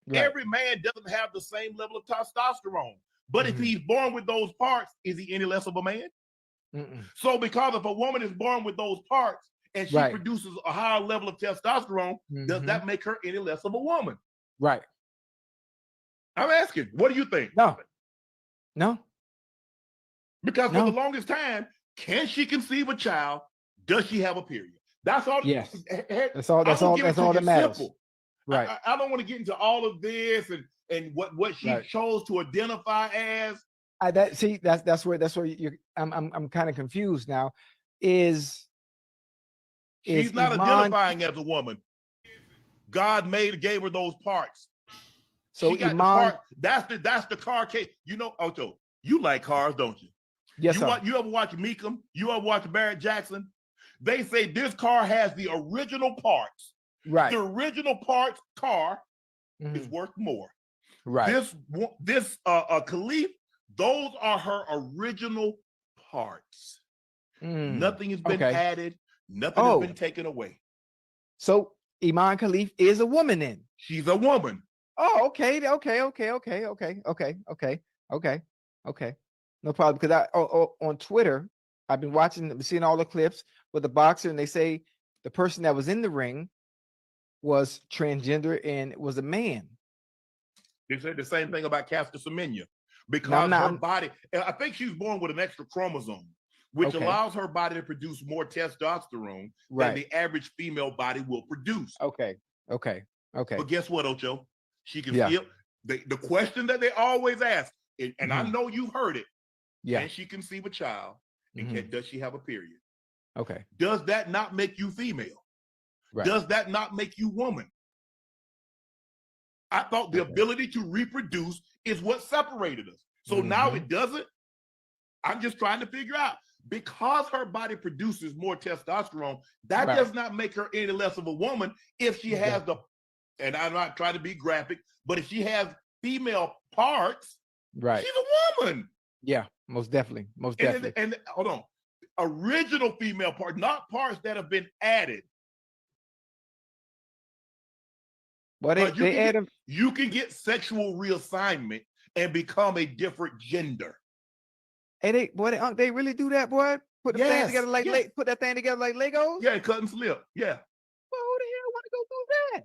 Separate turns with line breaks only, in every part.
Right.
Every man doesn't have the same level of testosterone. But if he's born with those parts, is he any less of a man? So because if a woman is born with those parts and she produces a higher level of testosterone, does that make her any less of a woman?
Right.
I'm asking, what do you think?
No.
Because for the longest time, can she conceive a child? Does she have a period? That's all.
Yes. That's all that matters. Simple. Right.
I don't want to get into all of this and what she chose to identify as.
That's where you're. I'm kind of confused now. She's
not identifying as a woman. God gave her those parts.
So
she got
Iman,
that's the car case. You know, Ocho, you like cars, don't you?
Yes, sir.
You ever watch Meekum? You ever watch Barrett Jackson? They say this car has the original parts.
Right.
The original parts car is worth more.
Right.
This Kelif, those are her original parts. Nothing has been added. Nothing has been taken away.
So Iman Kelif is a woman then?
She's a woman.
Oh, okay. No problem. Because on Twitter, I've been seeing all the clips with the boxer, and they say the person that was in the ring was transgender and was a man.
They said the same thing about Caster Semenya because her body, I think she was born with an extra chromosome, which allows her body to produce more testosterone than the average female body will produce.
Okay.
But guess what, Ocho? She can still, the question that they always ask, and I know you've heard it, can she conceive a child? And does she have a period?
Okay.
Does that not make you female?
Right.
Does that not make you woman? I thought the ability to reproduce is what separated us. So now it doesn't. I'm just trying to figure out, because her body produces more testosterone, that does not make her any less of a woman if she has and I'm not trying to be graphic, but if she has female parts, she's a woman.
Yeah, most definitely.
And hold on, original female parts, not parts that have been added.
But they add them.
You can get sexual reassignment and become a different gender.
And they really do that, boy. Put the thing together put that thing together like Legos.
Yeah, cut and slip. Yeah.
Well, who the hell want to go do that?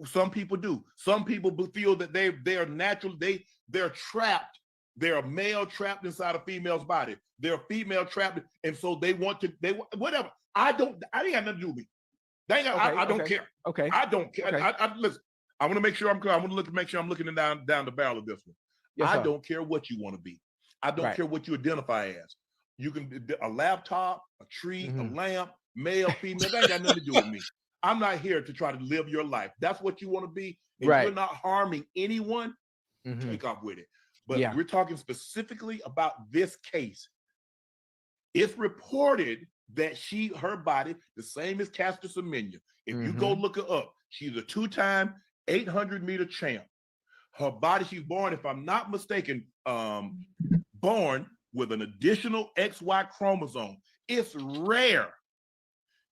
Some people do. Some people feel that they are natural. They're trapped. They're a male trapped inside a female's body. They're a female trapped, and so they want whatever. I ain't got nothing to do with me. I don't care.
Okay.
I don't care.
Okay.
Listen, I want to make sure I'm clear. I want to make sure I'm looking down the barrel of this one.
Yes,
I don't care what you want to be. I don't care what you identify as. You can a laptop, a tree, a lamp, male, female. That ain't got nothing to do with me. I'm not here to try to live your life. That's what you want to be. If you're not harming anyone, take off with it. But we're talking specifically about this case. It's reported that her body, the same as Caster Semenya. If you go look her up, she's a 2-time 800-meter champ. Her body, she's born, if I'm not mistaken, born with an additional XY chromosome. It's rare.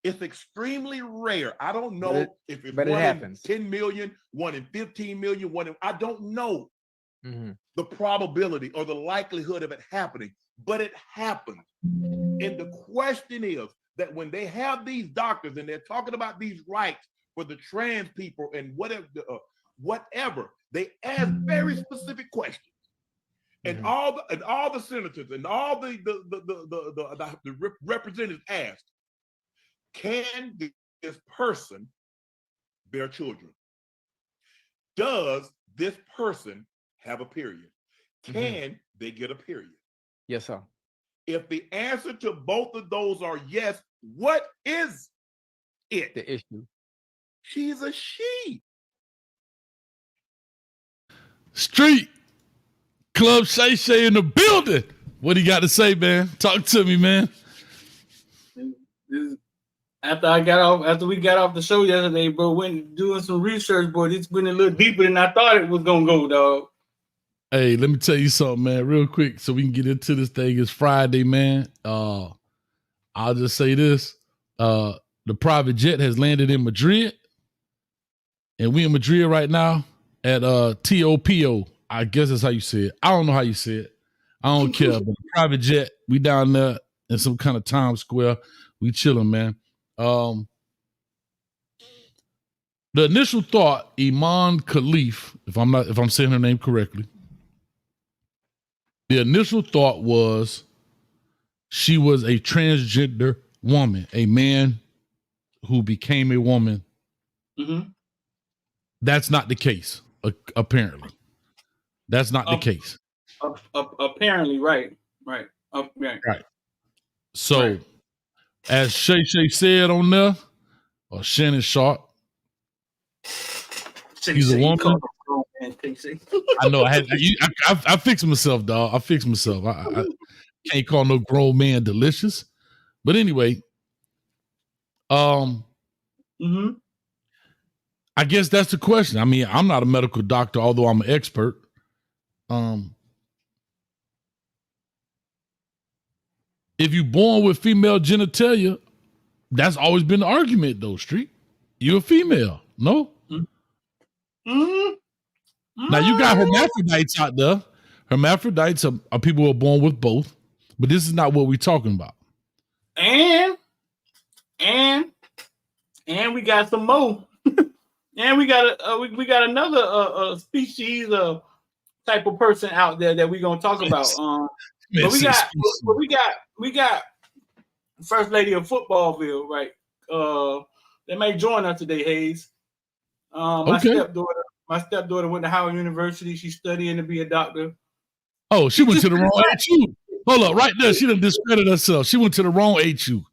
It's extremely rare. I don't know if it's 1 in 10 million, 1 in 15 million, I don't know the probability or the likelihood of it happening, but it happens. And the question is that when they have these doctors and they're talking about these rights for the trans people and whatever, they ask very specific questions. And all the senators and all the representatives asked, can this person bear children? Does this person have a period? Can they get a period?
Yes, sir.
If the answer to both of those are yes, what is it?
The issue.
She's a she.
Street Club Shay in the building. What do you got to say, man? Talk to me, man.
After we got off the show yesterday, bro, went doing some research, boy. It's been a little deeper than I thought it was gonna go, dog.
Hey, let me tell you something, man, real quick, so we can get into this thing. It's Friday, man. I'll just say this: the private jet has landed in Madrid, and we in Madrid right now. at TOPO. I guess that's how you say it. I don't know how you say it. I don't care. But private jet, we down there in some kind of Times Square. We chilling, man. The initial thought, Iman Kelif, if I'm saying her name correctly, the initial thought was she was a transgender woman, a man who became a woman.
Mm-hmm.
That's not the case, apparently. That's not the case.
Apparently, right.
Right. So, as Shay said on there, or Shannon Sharp, he's a woman. I know. I fixed myself, dog. I fixed myself. I can't call no grown man delicious. But anyway,
mm-hmm.
I guess that's the question. I mean, I'm not a medical doctor, although I'm an expert. If you're born with female genitalia, that's always been the argument, though, Street. You're a female, no?
Mm-hmm.
Now, you got hermaphrodites out there. Hermaphrodites are people who are born with both, but this is not what we're talking about.
And we got some more. And we got another species of type of person out there that we're gonna talk about. But we got First Lady of Footballville, right? They may join us today, Hayes. My stepdaughter went to Howard University. She's studying to be a doctor.
Oh, she went to the wrong HU. Hold up, right there. She done discredited herself. She went to the wrong HU.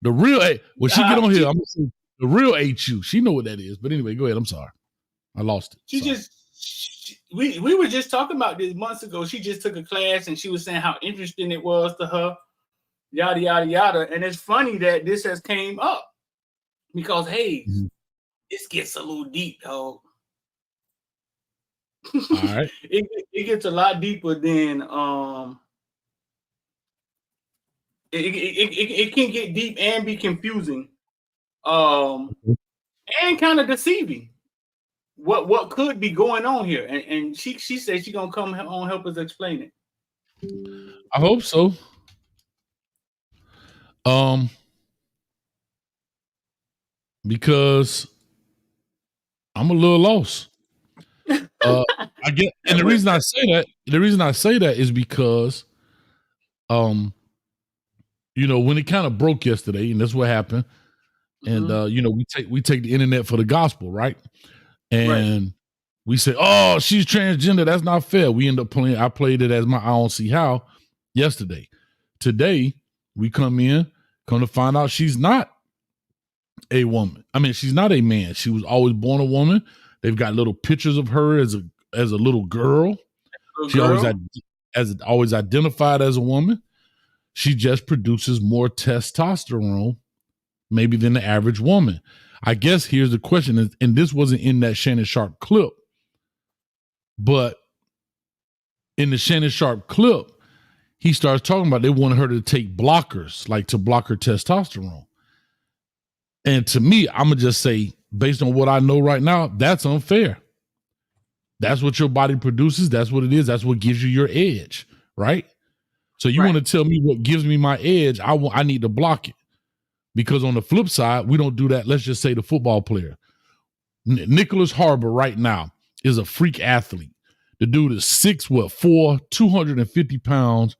The real when she get on here, I'm gonna say the real HU. She know what that is. But anyway, go ahead. I'm sorry. I lost it.
We were just talking about this months ago. She just took a class and she was saying how interesting it was to her. Yada yada yada. And it's funny that this has came up because this gets a little deep, dog.
All right.
It gets a lot deeper than it can get deep and be confusing, and kind of deceiving. What could be going on here? And she said she's gonna come on help us explain it.
I hope so. Because I'm a little lost. I get, and the reason I say that is because, when it kind of broke yesterday, and that's what happened, and we take the internet for the gospel, right? And we say, oh, she's transgender. That's not fair. We end up playing. I played it as my I don't see how yesterday. Today we come to find out she's not a woman. I mean, she's not a man. She was always born a woman. They've got little pictures of her as a little girl. She always identified as a woman. She just produces more testosterone, maybe than the average woman. I guess here's the question, and this wasn't in that Shannon Sharp clip, but in the Shannon Sharp clip, he starts talking about they wanted her to take blockers, like to block her testosterone. And to me, I'm going to just say, based on what I know right now, that's unfair. That's what your body produces. That's what it is. That's what gives you your edge, right? So you want to tell me what gives me my edge, I need to block it. Because on the flip side, we don't do that. Let's just say the football player. Nicholas Harbor right now is a freak athlete. The dude is 6'4", 250 pounds,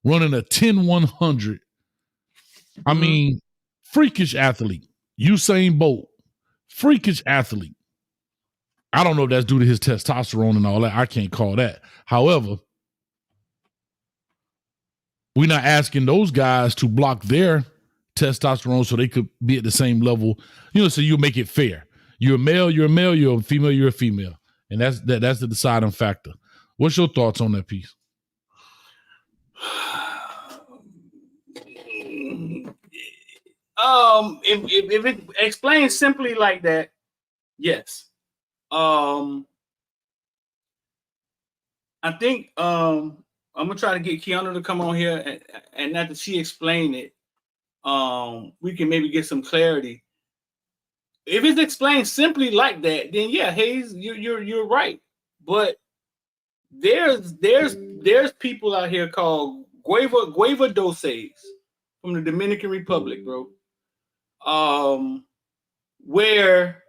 running a 10-100. I mean, freakish athlete. Usain Bolt, freakish athlete. I don't know if that's due to his testosterone and all that. I can't call that. However, we're not asking those guys to block their testosterone so they could be at the same level, so you make it fair. You're a male, you're a female, you're a female. And that's the deciding factor. What's your thoughts on that piece?
If it explains simply like that, yes. I think I'm gonna try to get Kiana to come on here and after she explained it, we can maybe get some clarity. if it's explained simply like that, then yeah, Hayes, you're right. But there's people out here called guava doses from the Dominican Republic, bro. Where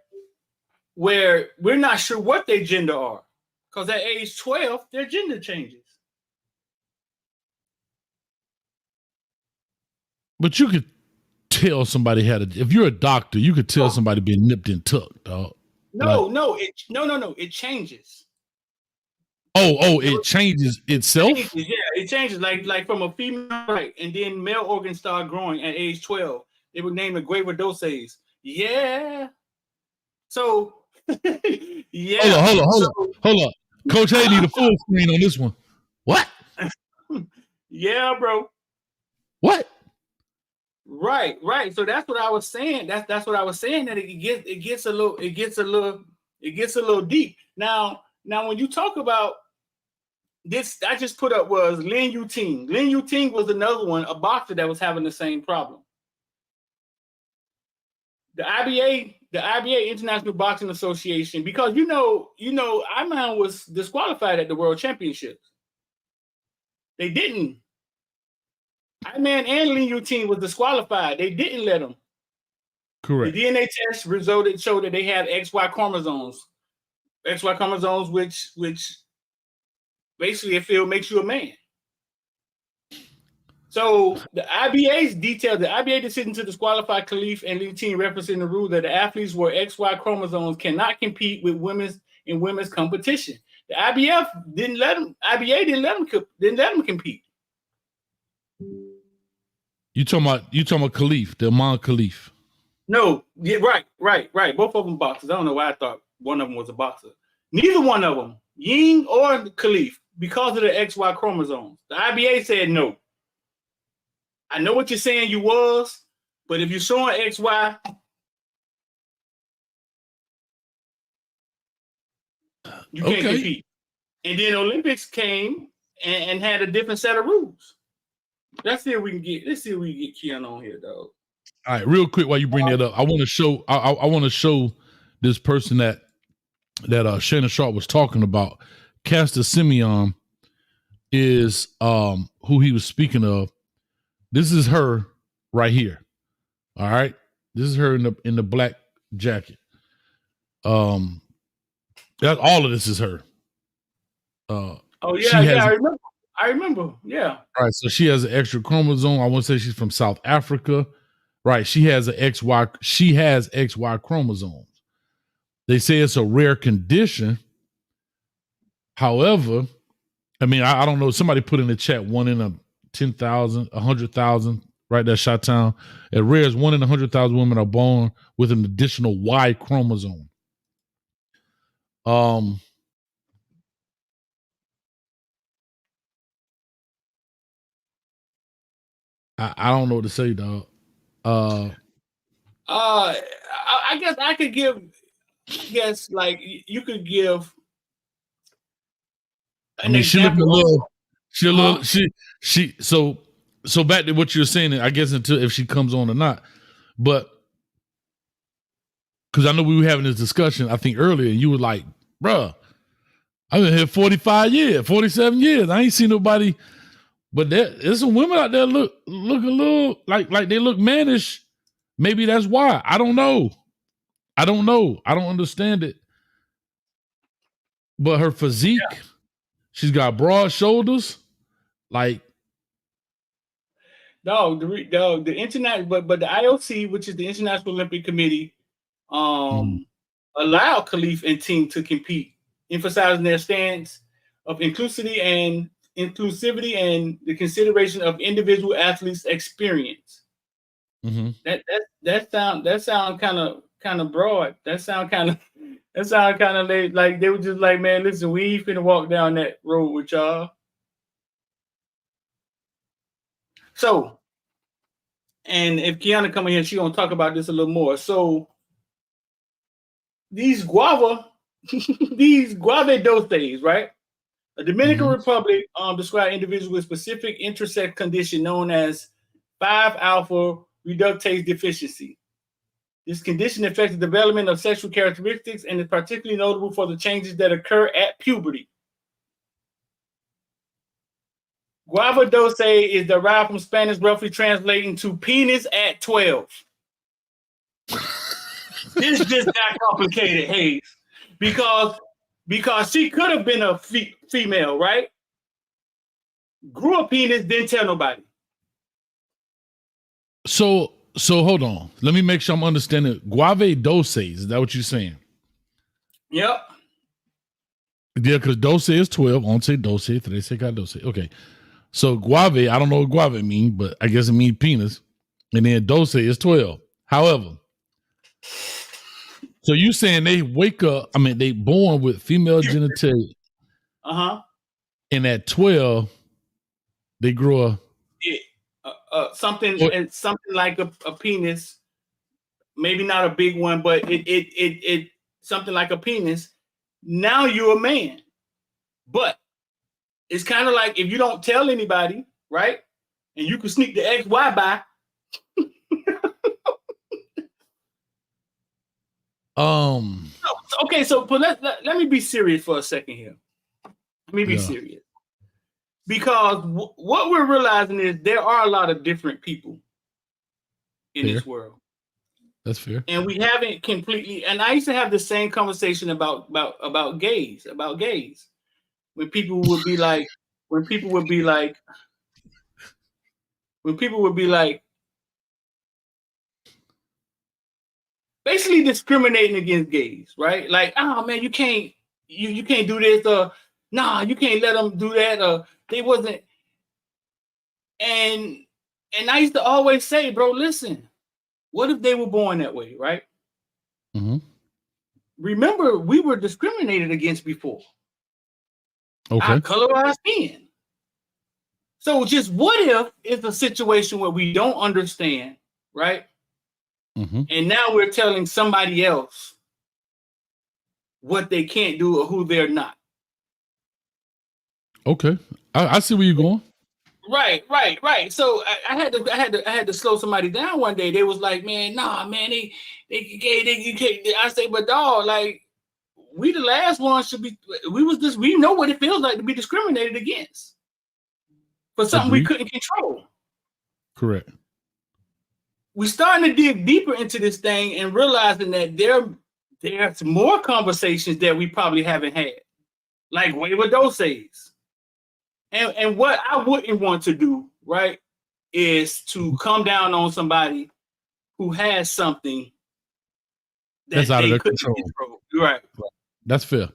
we're not sure what their gender are, because at age 12, their gender changes.
But you could tell somebody if you're a doctor, you could tell somebody being nipped and tucked, dog.
No, it changes.
It changes itself?
It changes like from a female, right? And then male organs start growing at age 12. They would name it guava doses. Yeah. So yeah.
Hold on. Coach A need a full screen on this one. What?
Yeah, bro.
What?
Right. So that's what I was saying. That's what I was saying, that it gets a little deep. Now when you talk about this, I just put up was Lin Yu Ting. Lin Yu Ting was another one, a boxer that was having the same problem. The IBA, International Boxing Association, because you know, Iman was disqualified at the World Championships. They didn't. Iman and Lin Yu Ting was disqualified. They didn't let them.
Correct.
The DNA test showed that they had XY chromosomes. XY chromosomes, which basically it makes you a man. So the IBA's the IBA decision to disqualify Kelif and Lee Team, referencing the rule that the athletes where XY chromosomes cannot compete with women's competition. The IBA didn't let them compete.
You talking about Kelif, the Iman Kelif?
No, yeah, right. Both of them boxers. I don't know why I thought one of them was a boxer. Neither one of them, Ying or Kelif, because of the XY chromosomes. The IBA said no. I know what you're saying you was, but if you're showing XY, you can't compete. And then Olympics came and had a different set of rules. Let's see if we can get Keon on here, dog.
All right, real quick while you bring that up, I want to show this person that Shannon Sharp was talking about. Caster Simeon is who he was speaking of. This is her right here. All right. This is her in the black jacket. All of this is her.
I remember. Yeah.
All right. So she has an extra chromosome. I want to say she's from South Africa. Right. She has XY chromosomes. They say it's a rare condition. However, I mean, I don't know. Somebody put in the chat 1 in 10,000, 100,000, right? That's Chi-Town. At rare as 1 in 100,000 women are born with an additional Y chromosome. I don't know what to say, dog.
I guess I could give. Yes, like you could give.
I mean, she looked a little. So back to what you're saying, I guess until if she comes on or not, but because I know we were having this discussion, I think earlier, and you were like, bruh, I've been here 45 years, 47 years. I ain't seen nobody, but there's some women out there look a little like they look mannish. Maybe that's why. I don't know. I don't understand it. But her physique, she's got broad shoulders, like.
No, the internet, but the IOC, which is the International Olympic Committee, allowed Kelif and Team to compete, emphasizing their stance of inclusivity and the consideration of individual athletes' experience.
Mm-hmm.
That sound kind of broad. That sound kind of like they were just like, man, listen, we ain't finna walk down that road with y'all. So, and if Kiana come in here, she gonna talk about this a little more. So, these guava doses, right? A Dominican Republic describe individuals with specific intersex condition known as 5-alpha reductase deficiency. This condition affects the development of sexual characteristics and is particularly notable for the changes that occur at puberty. Guava dulce is derived from Spanish, roughly translating to penis at 12. This just got complicated, Hayes, because she could have been a female, right? Grew a penis, didn't tell nobody.
So hold on. Let me make sure I'm understanding. Guave dulce, is that what you're saying?
Yep.
Yeah, because dulce is 12. Once dulce, they say dulce. Okay. So guave, I don't know what guave means, but I guess it means penis. And then dulce is 12. However, so you saying they wake up, they born with female genitalia.
Uh-huh.
And at 12, they grow up.
Something like a penis, maybe not a big one, but it something like a penis. Now you're a man, but it's kind of like if you don't tell anybody, right? And you can sneak the XY by. Okay, so but let me be serious for a second here. Let me be serious. Because what we're realizing is there are a lot of different people in this world.
That's fair.
And we haven't completely. And I used to have the same conversation about gays. When people would be like, basically discriminating against gays, right? Like, oh man, you can't do this, nah, you can't let them do that, they wasn't. And I used to always say, bro, listen, what if they were born that way, right?
Mm-hmm.
Remember, we were discriminated against before.
Okay.
Our color, our skin. So just what if it's a situation where we don't understand, right?
Mm-hmm.
And now we're telling somebody else what they can't do or who they're not.
Okay, I see where you're going.
Right. So I had to slow somebody down one day. They was like, man, nah, man, they you can't. I say, but dog, like, we the last ones should be. We know what it feels like to be discriminated against for something we couldn't control.
Correct.
We're starting to dig deeper into this thing and realizing that there's more conversations that we probably haven't had, like waiver doses. And what I wouldn't want to do, right, is to come down on somebody who has something
that's out of their control.
Right.
That's fair.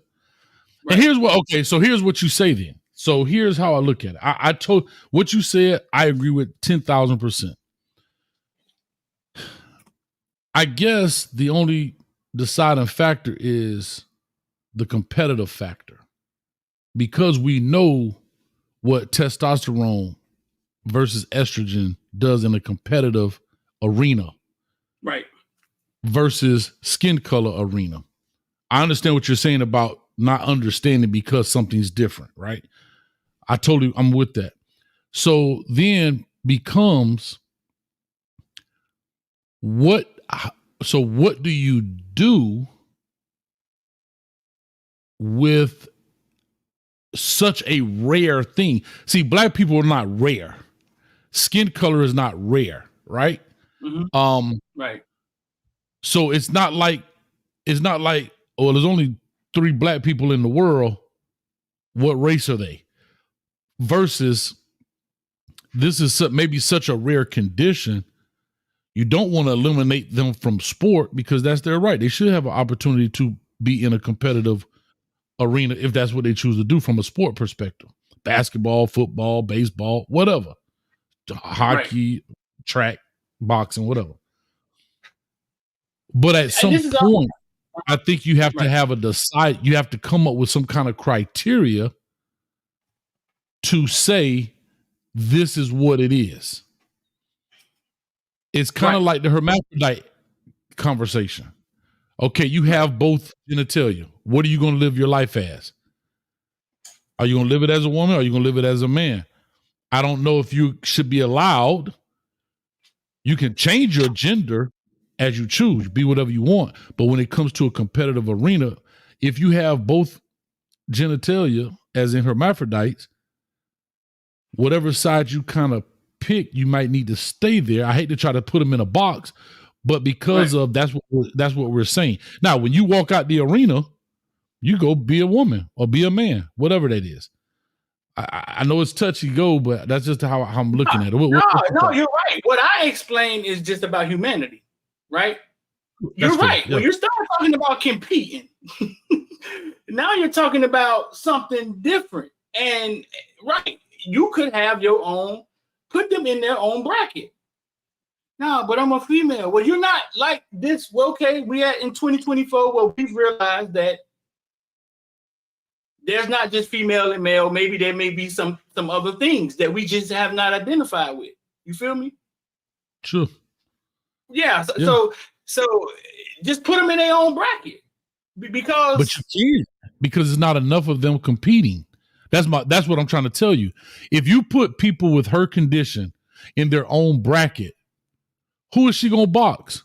Right. And here's what you say then. So here's how I look at it. I told what you said, I agree with 10,000%. I guess the only deciding factor is the competitive factor, because we know what testosterone versus estrogen does in a competitive arena,
right?
Versus skin color arena. I understand what you're saying about not understanding because something's different, right? I'm with that. So then becomes what do you do with such a rare thing? See, black people are not rare. Skin color is not rare, right?
Mm-hmm. Right.
So it's not like, oh, there's only 3 black people in the world. What race are they? Versus this is maybe such a rare condition. You don't want to eliminate them from sport because that's their right. They should have an opportunity to be in a competitive arena if that's what they choose to do from a sport perspective. Basketball, football, baseball, whatever. Hockey, track, boxing, whatever. But at some point, I think you have to have you have to come up with some kind of criteria to say this is what it is. It's kind of like the hermaphrodite conversation. Okay, you have both genitalia. What are you going to live your life as? Are you going to live it as a woman or are you going to live it as a man? I don't know if you should be allowed. You can change your gender, as you choose, be whatever you want. But when it comes to a competitive arena, if you have both genitalia, as in hermaphrodites, whatever side you kind of pick, you might need to stay there. I hate to try to put them in a box, but because of that's what we're saying. Now, when you walk out the arena, you go be a woman or be a man, whatever that is. I know it's touchy go, but that's just how I'm looking at it.
No, you're right. What I explained is just about humanity, right? You're right. Yeah. When you start talking about competing, now you're talking about something different. And right, you could have your own, put them in their own bracket. No, but I'm a female. Well, you're not like this. Well, okay, we are in 2024 where we've realized that there's not just female and male. Maybe there may be some other things that we just have not identified with. You feel me?
Sure.
Yeah. So just put them in their own bracket because.
But you can't, because it's not enough of them competing. That's what I'm trying to tell you. If you put people with her condition in their own bracket, who is she gonna box?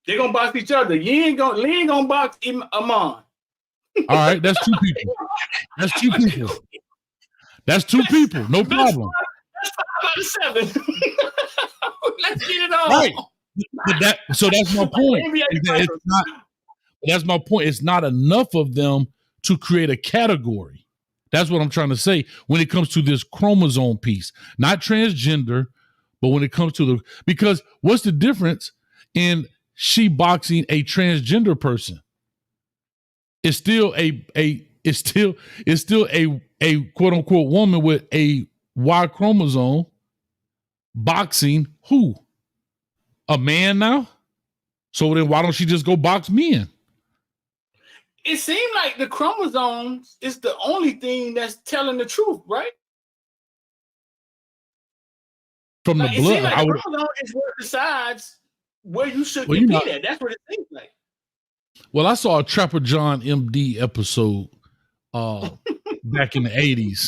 They're gonna box each other. Lee ain't gonna box Iman.
All right, that's two people. That's two people. That's two people. No problem.
That's 5 out of 7. Let's get it on.
Right. So that's my point. That's my point. It's not enough of them to create a category. That's what I'm trying to say when it comes to this chromosome piece. Not transgender, but when it comes to because what's the difference in she boxing a transgender person? It's still a quote unquote woman with a Y chromosome boxing who? A man now? So then why don't she just go box men?
It seemed like the chromosomes is the only thing that's telling the truth, right?
From the blood,
like the chromosome is what decides where you should compete at. That's what it seems like.
Well, I saw a Trapper John MD episode back in the 80s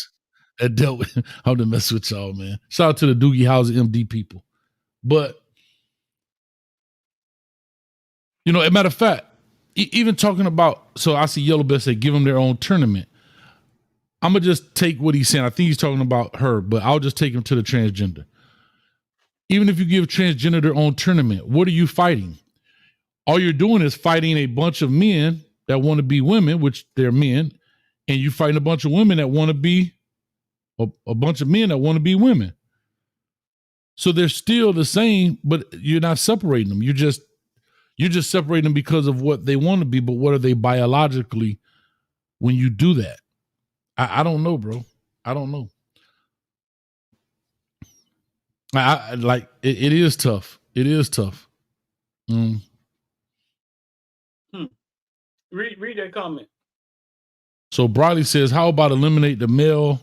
that dealt with, I'm to mess with y'all, man. Shout out to the Doogie House MD people. But, you know, as a matter of fact, even talking about, so I see Yellow Bell say, give them their own tournament. I'm going to just take what he's saying. I think he's talking about her, but I'll just take him to the transgender. Even if you give transgender their own tournament, what are you fighting? All you're doing is fighting a bunch of men that want to be women, which they're men, and you fighting a bunch of women that want to be a bunch of men that want to be women. So they're still the same, but you're not separating them. You're just separating them because of what they want to be, but what are they biologically when you do that? I don't know, bro. I don't know. It is tough. It is tough.
Read that comment.
So Briley says, how about eliminate the male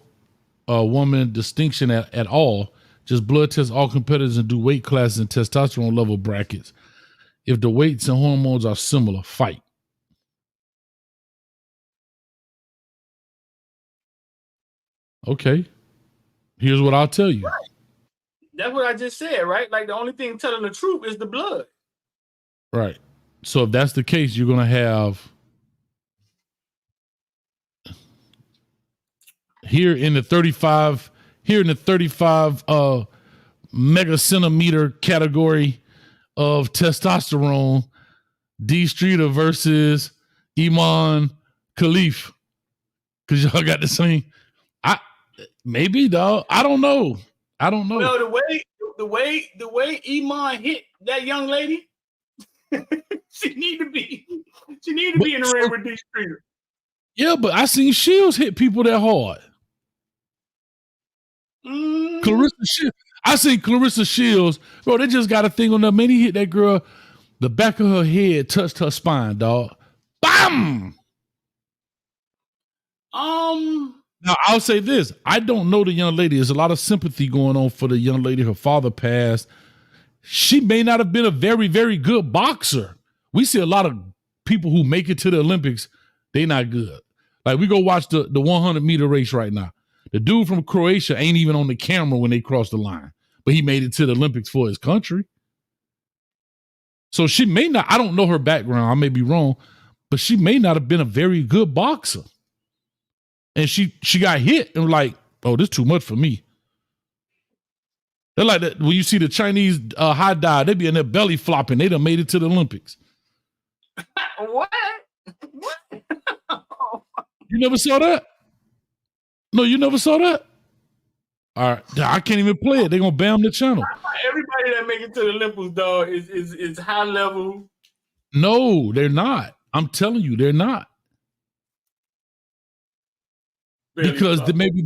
woman distinction at all? Just blood test all competitors and do weight classes and testosterone level brackets. If the weights and hormones are similar, fight. Okay. Here's what I'll tell you.
Right. That's what I just said, right? Like the only thing telling the truth is the blood.
Right. So if that's the case, you're going to have here in the 35 mega centimeter category of testosterone, D Streeter versus Iman Kelif. Cause y'all got the same. Maybe dog. I don't know.
Well, the way Iman hit that young lady, she need to be in the ring with D Streeter.
Yeah, but I seen Shields hit people that hard. Clarissa Shields. I seen Clarissa Shields, bro. They just got a thing on them. Man, he hit that girl. The back of her head touched her spine, dog. Bam. Now I'll say this: I don't know the young lady. There's a lot of sympathy going on for the young lady. Her father passed. She may not have been a very, very good boxer. We see a lot of people who make it to the Olympics. They not good. Like we go watch the 100-meter race right now. The dude from Croatia ain't even on the camera when they cross the line, but he made it to the Olympics for his country. So she may not, I don't know her background, I may be wrong, but she may not have been a very good boxer. And she got hit and like, oh, this is too much for me. They're like that when you see the Chinese high dive, they be in their belly flopping. They done made it to the Olympics.
What?
You never saw that? No, you never saw that? All right, I can't even play it. They're gonna ban the channel.
Everybody that make it to the Olympics, dog, is high level.
No, they're not. I'm telling you, they're not. Because maybe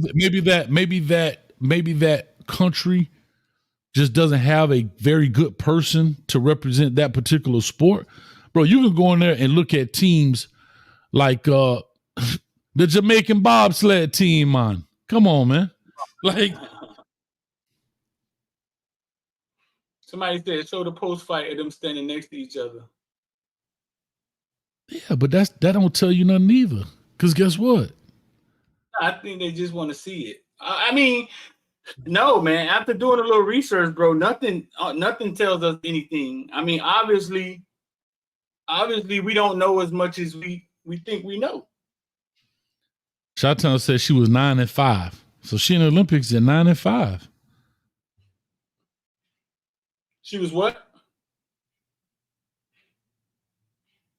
that country just doesn't have a very good person to represent that particular sport. Bro, you can go in there and look at teams like the Jamaican bobsled team, man. Come on, man. Like
somebody said, show the post fight of them standing next to each other.
Yeah, but that don't tell you nothing either. Because guess what?
I think they just want to see it. I mean, no, man. After doing a little research, bro, nothing tells us anything. I mean, obviously, we don't know as much as we think we know.
Shottown said she was 9-5, so she in the Olympics at 9-5.
She was what?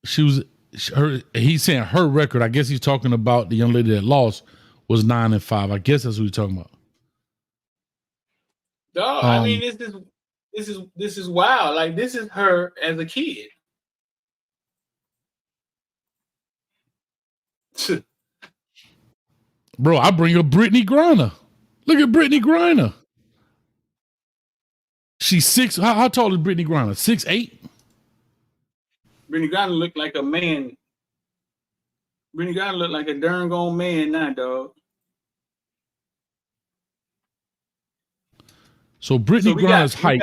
She was her. He's saying her record. I guess he's talking about the young lady that lost was 9-5. I guess that's what he's talking about.
No, I mean this is wild. Like this is her as a kid.
Bro, I bring up Brittany Griner. Look at Brittany Griner. She's 6. How tall is Brittany Griner? 6'8"?
Brittany Griner looked like a man. Brittany Griner looked like a darn gone man now, dog.
So Brittany Griner's height,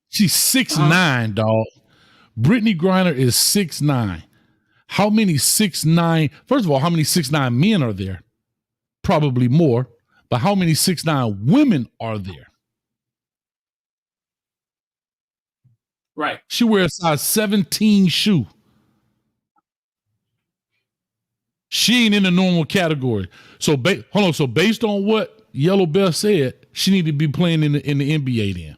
she's 6'9", dog. Brittany Griner is 6'9". How many 6'9"? First of all, how many 6'9" men are there? Probably more. But how many 6'9" women are there?
Right.
She wears a size 17 shoe. She ain't in the normal category. So hold on. So based on what Yellow Bell said, she need to be playing in the NBA then,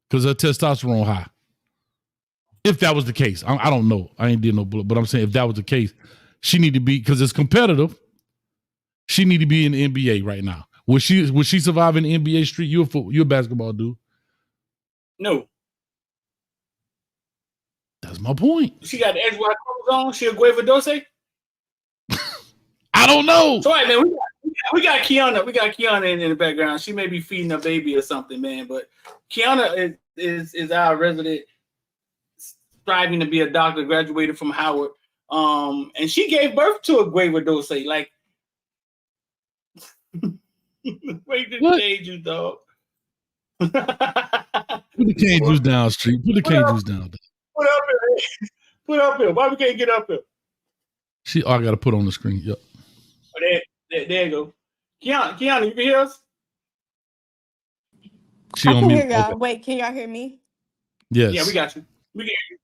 because her testosterone high. If that was the case, I don't know. I ain't did no bullet, but I'm saying if that was the case, she need to be, because it's competitive. She need to be in the NBA right now. Would she survive in the NBA street? You're a basketball dude.
No.
That's my point.
She got the XY chromosome. She a Gueva Dose?
I don't know.
So, right, man, we got Kiana. We got Kiana in the background. She may be feeding a baby or something, man. But Kiana is our resident, striving to be a doctor, graduated from Howard. And she gave birth to a Gueva Dose. Like, wait to change you, dog.
Put the cane juice down, Street. Put the cane juice down.
Put up here. Put up here. Why we can't get up here?
I got to put on the screen. Yep.
Oh, there you go. Kiana, you can hear us?
I can hear y'all. Okay. Wait, can y'all hear me?
Yes.
Yeah, we got you. We can hear you.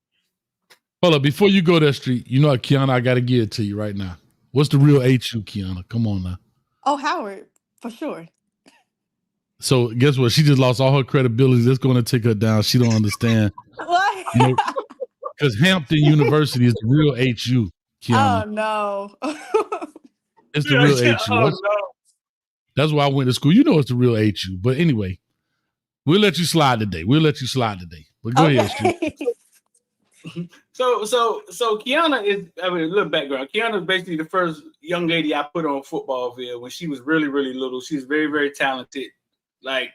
Hold up. Before you go there, Street, you know what, Kiana, I got to give it to you right now. What's the real HU, Kiana? Come on now.
Oh, Howard, for sure.
So guess what? She just lost all her credibility. That's going to take her down. She don't understand.
What?
Because Hampton University is the real HU, Kiana.
Oh, no.
It's the real HU.
Oh, no.
That's why I went to school. You know it's the real HU. But anyway, we'll let you slide today. But go ahead, Stu.
So Kiana is, I mean, a little background. Kiana is basically the first young lady I put on football field when she was really, really little. She was very, very talented. Like,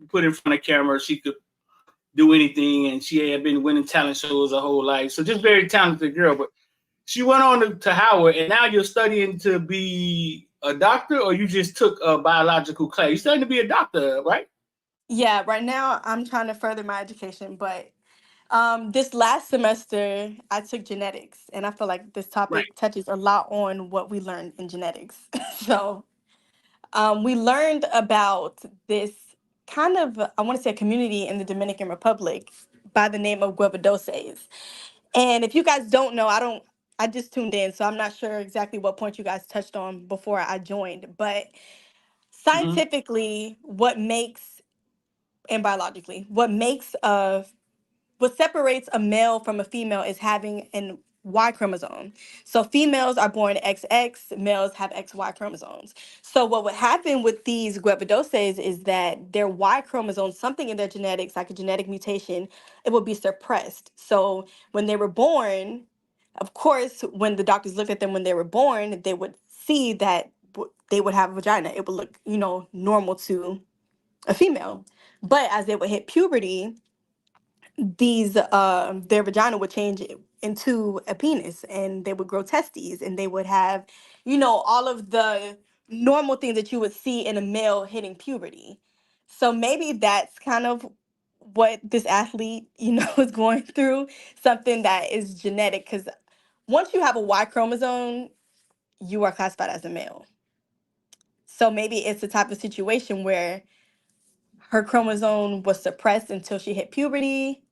put in front of camera, she could do anything, and she had been winning talent shows her whole life. So just very talented girl. But she went on to Howard, and now you're studying to be a doctor, or you just took a biological class? You're studying to be a doctor, right?
Yeah, right now I'm trying to further my education, but this last semester I took genetics, and I feel like this topic touches a lot on what we learned in genetics. So we learned about this kind of, I want to say, a community in the Dominican Republic by the name of guaidoses. And if you guys don't know, I just tuned in, so I'm not sure exactly what point you guys touched on before I joined. But scientifically, and biologically, what separates a male from a female is having an Y chromosome. So females are born XX, males have XY chromosomes. So what would happen with these guaidoses is that their Y chromosome, something in their genetics, like a genetic mutation, it would be suppressed. So when they were born, of course, when the doctors looked at them when they were born, they would see that they would have a vagina. It would look, normal to a female. But as they would hit puberty, these their vagina would change into a penis, and they would grow testes, and they would have all of the normal things that you would see in a male hitting puberty. So maybe that's kind of what this athlete is going through, something that is genetic, because once you have a Y chromosome, you are classified as a male. So maybe it's the type of situation where her chromosome was suppressed until she hit puberty,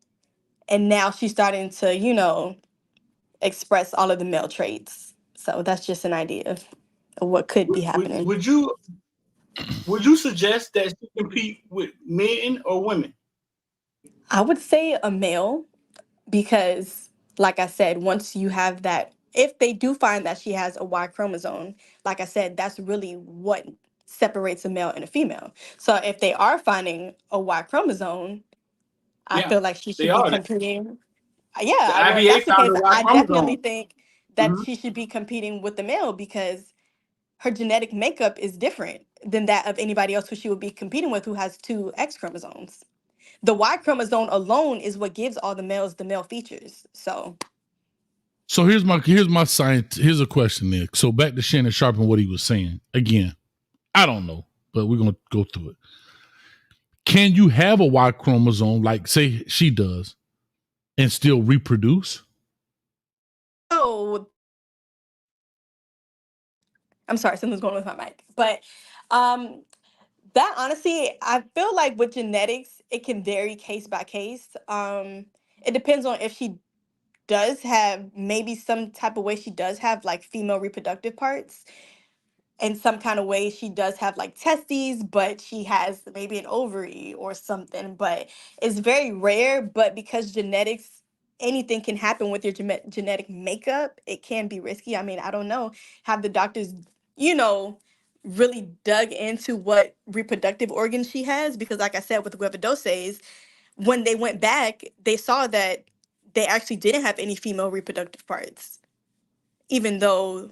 and now she's starting to express all of the male traits. So that's just an idea of what could be happening.
Would you suggest that she compete with men or women?
I would say a male, because like I said, once you have that, if they do find that she has a Y chromosome, like I said, that's really what separates a male and a female. So if they are finding a Y chromosome, I feel like she should be competing. Yeah, well, if
IBA
that's the
found
case,
a Y
I definitely
chromosome.
think that she should be competing with the male, because her genetic makeup is different than that of anybody else who she would be competing with who has two X chromosomes. The Y chromosome alone is what gives all the males the male features. So
here's my science. Here's a question there. So back to Shannon Sharp and what he was saying. Again, I don't know, but we're gonna go through it. Can you have a Y chromosome, like say she does, and still reproduce?
Oh, I'm sorry, something's going on with my mic. But that honestly, I feel like with genetics, it can vary case by case. It depends on if she does have maybe some type of way she does have like female reproductive parts. In some kind of way, she does have like testes, but she has maybe an ovary or something. But it's very rare. But because genetics, anything can happen with your genetic makeup, it can be risky. I mean, I don't know. Have the doctors, really dug into what reproductive organs she has? Because, like I said, with guaidoses, when they went back, they saw that they actually didn't have any female reproductive parts, even though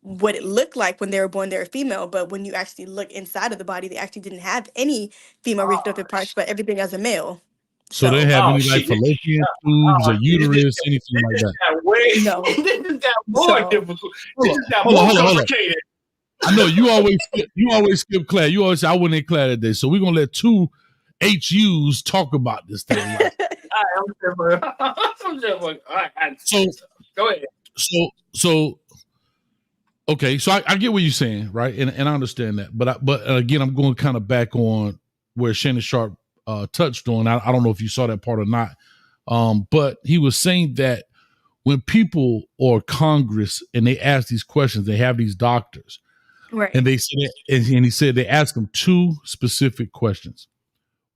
what it looked like when they were born, they were female. But when you actually look inside of the body, they actually didn't have any female reproductive parts, but everything as a male.
So they have any like fallopian tubes or uterus, anything like that?
No.
This just got more difficult. This just got
Hold
more
on.
complicated.
I know you always skip class. You always say I went in class today. So we're gonna let two HUs talk about this thing. Right? So
go ahead.
So okay, so I get what you're saying, right? And I understand that. But again, I'm going kind of back on where Shannon Sharp touched on. I don't know if you saw that part or not. But he was saying that when people or Congress and they ask these questions, they have these doctors.
Right.
And they said, and he said they ask them two specific questions.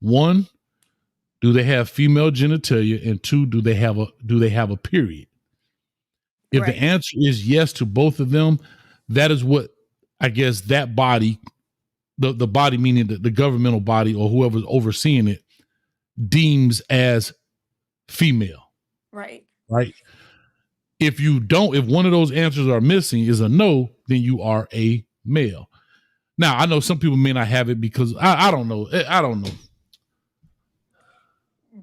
One, do they have female genitalia? And two, do they have a period? If the answer is yes to both of them, that is what I guess that body, the body meaning the governmental body or whoever's overseeing it, deems as female.
Right.
Right. If one of those answers are missing, is a no, then you are a male. Now, I know some people may not have it because I don't know. I don't know.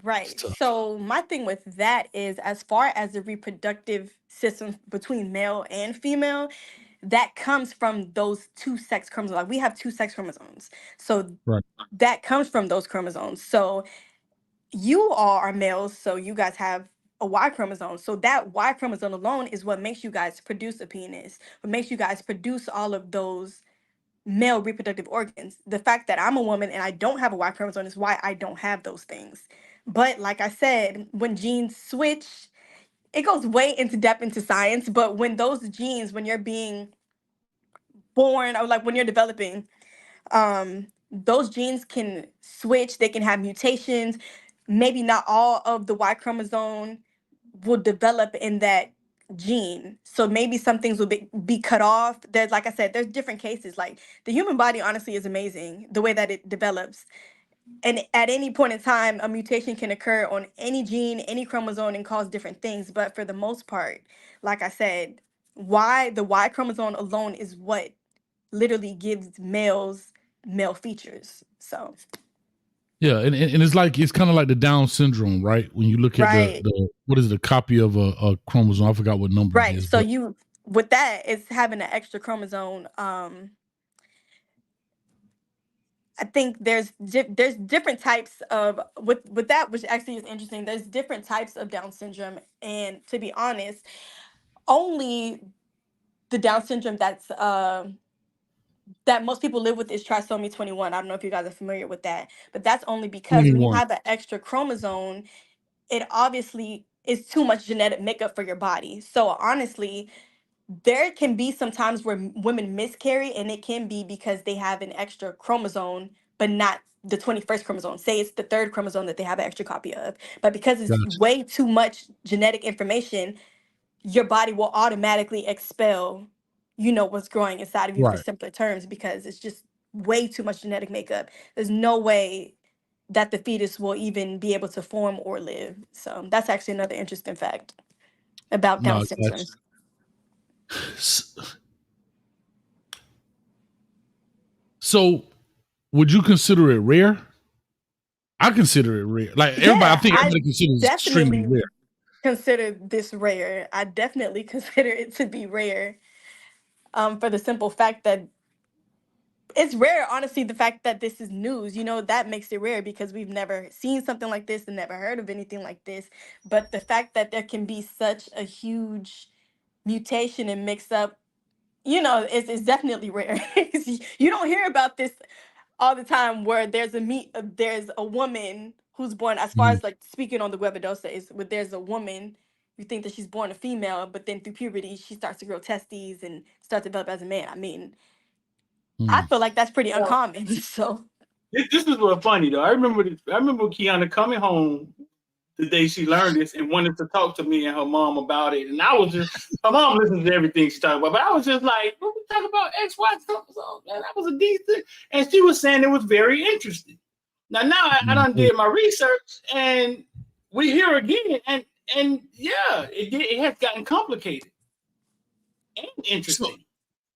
Right. So my thing with that is, as far as the reproductive system between male and female, that comes from those two sex chromosomes. Like we have two sex chromosomes. So that comes from those chromosomes. So you all are males, so you guys have a Y chromosome. So that Y chromosome alone is what makes you guys produce a penis, what makes you guys produce all of those male reproductive organs. The fact that I'm a woman and I don't have a Y chromosome is why I don't have those things. But like I said, when genes switch, it goes way into depth into science. But when those genes, when you're being born or like when you're developing, those genes can switch, they can have mutations. Maybe not all of the Y chromosome will develop in that gene. So maybe some things will be cut off. There's, like I said, there's different cases. Like the human body honestly is amazing the way that it develops. And at any point in time, a mutation can occur on any gene, any chromosome, and cause different things. But for the most part, like I said, the Y chromosome alone is what literally gives males male features. So
Yeah, and it's like it's kind of like the Down syndrome, right? When you look at
right,
the what is it, a copy of a chromosome? I forgot what number it
right.
is,
So
but
you with that, it's having an extra chromosome. I think there's different types of with that, which actually is interesting. There's different types of Down syndrome, and to be honest, only the Down syndrome that most people live with is trisomy 21. I don't know if you guys are familiar with that, but that's only because when you
21.
have an extra chromosome, it obviously is too much genetic makeup for your body. So honestly, there can be some times where women miscarry, and it can be because they have an extra chromosome, but not the 21st chromosome. Say it's the third chromosome that they have an extra copy of. But because it's
Gotcha.
way too much genetic information, your body will automatically expel, what's growing inside of you for
Right.
simpler terms, because it's just way too much genetic makeup. There's no way that the fetus will even be able to form or live. So that's actually another interesting fact about Down
No,
syndrome.
so would you consider it rare? I consider it rare. Like everybody, I
Yeah,
think
I
everybody considers it extremely
definitely
rare.
consider this rare. I definitely consider it to be rare. For the simple fact that it's rare, honestly, the fact that this is news, that makes it rare because we've never seen something like this and never heard of anything like this. But the fact that there can be such a huge mutation and mix up, it's definitely rare. You don't hear about this all the time where there's a woman who's born, as far
Mhm.
as like speaking on the Webadosa, is where there's a woman, you think that she's born a female, but then through puberty she starts to grow testes and start to develop as a man. I mean, I
Mhm.
feel like that's pretty
Well,
uncommon. So
this is what funny though. I remember Kiana coming home the day she learned this and wanted to talk to me and her mom about it. And I was just, her mom listens to everything she talked about, but I was just like, what we talking about X, Y, so man, that was a decent. And she was saying it was very interesting. Now I done
Mhm.
did my research and we here again, and yeah, it has gotten complicated and
So
interesting.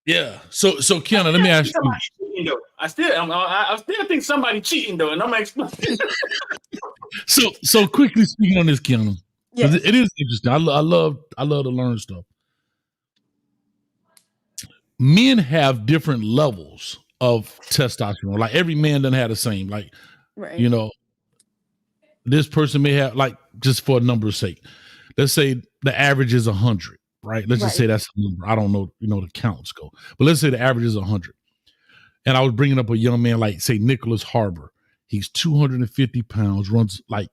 yeah. So
I
Kiana, let
still
me
think
ask you.
somebody cheating though. I still think somebody cheating though, and I'm explaining.
So quickly speaking on this, Kiana, because
yes,
it is interesting. I love to learn stuff. Men have different levels of testosterone. Like every man doesn't have the same. Like, you
right,
know, this person may have, like, just for a number's sake, let's say the average is 100, right? Let's just say
right,
that's a number. I don't know, the counts go, but let's say the average is 100. And I was bringing up a young man like, say, Nicholas Harbor. He's 250 pounds, runs like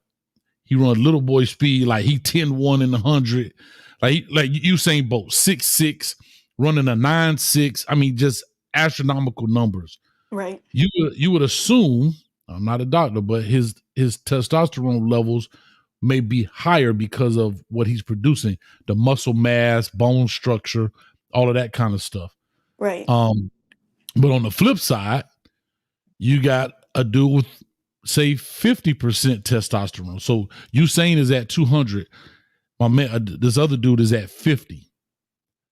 he runs little boy speed, like he 10-1 in 100. Like Usain Bolt, 6'6", running a 9'6". I mean, just astronomical numbers.
right,
You would assume, I'm not a doctor, but his testosterone levels may be higher because of what he's producing, the muscle mass, bone structure, all of that kind of stuff.
right.
But on the flip side, you got a dude with, say, 50% testosterone. So Usain is at 200. My man, this other dude is at 50.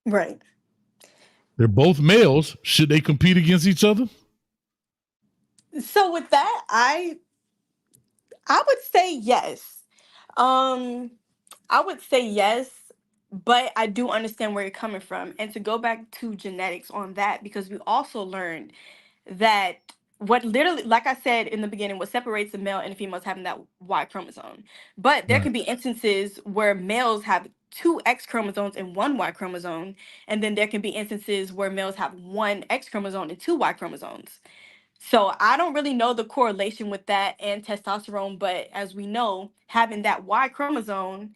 Right.
They're both males. Should they compete against each other?
So with that, I would say yes. Um, I would say yes, but I do understand where you're coming from. And to go back to genetics on that, because we also learned that what literally, like I said in the beginning, what separates the male and the female is having that Y chromosome. But there
Right.
can be instances where males have two X chromosomes and one Y chromosome. And then there can be instances where males have one X chromosome and two Y chromosomes. So I don't really know the correlation with that and testosterone, but as we know, having that Y chromosome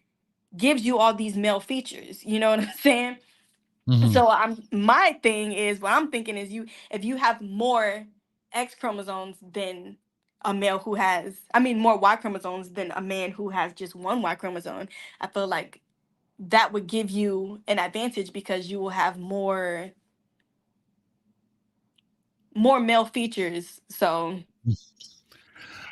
gives you all these male features. You know what I'm saying?
Mm-hmm.
So my thing is what I'm thinking is if you have more X chromosomes than a male who has, I mean, more Y chromosomes than a man who has just one Y chromosome, I feel like that would give you an advantage because you will have more male features. So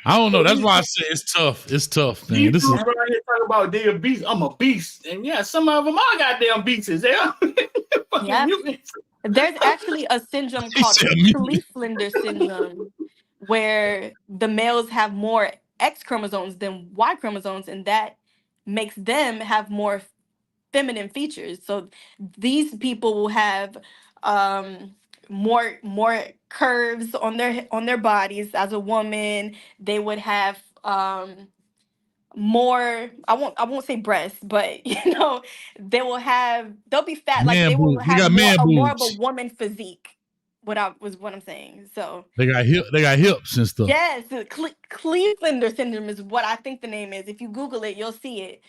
I don't know.
So
That's why I say it's tough. It's tough, man.
these
This is
dudes right here talking about they a beast. I'm a beast, and yeah, some of them are goddamn beasts. They are fucking
yeah,
mutants.
there's actually a syndrome
he
called
said mutant.
Kleeflinder syndrome where the males have more X chromosomes than Y chromosomes, and that makes them have more feminine features. So these people will have more curves on their bodies as a woman. They would have more, I won't say breasts, but they'll be fat, like
Man
they will
boobs. They
have
got man
more of a
boobs.
woman physique. What I'm saying. So
They got hips and stuff.
yes, Cleveland syndrome is what I think the name is. If you Google it, you'll see it.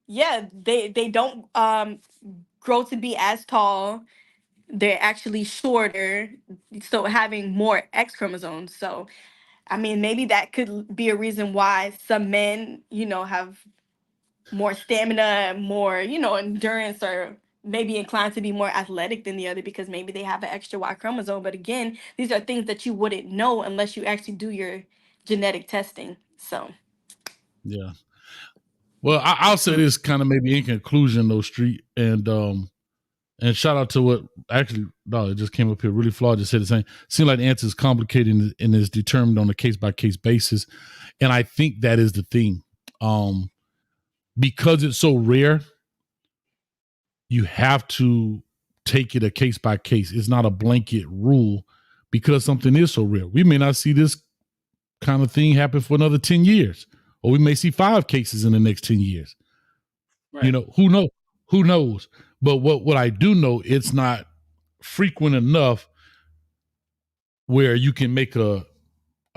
Yeah, they don't grow to be as tall. They're actually shorter, so having more X chromosomes. So I mean, maybe that could be a reason why some men, have more stamina, more, endurance, or maybe inclined to be more athletic than the other because maybe they have an extra Y chromosome. But again, these are things that you wouldn't know unless you actually do your genetic testing. So
Yeah. Well, I'll say this kind of maybe in conclusion, though, Street, and shout out to what actually, no, it just came up here really flawed. Just said the same. Seems like the answer is complicated and is determined on a case by case basis, and I think that is the thing. Because it's so rare, you have to take it a case by case. It's not a blanket rule because something is so rare. We may not see this kind of thing happen for another 10 years, or we may see 5 cases in the next 10 years.
Right.
Who knows? Who knows? But what I do know, it's not frequent enough where you can make a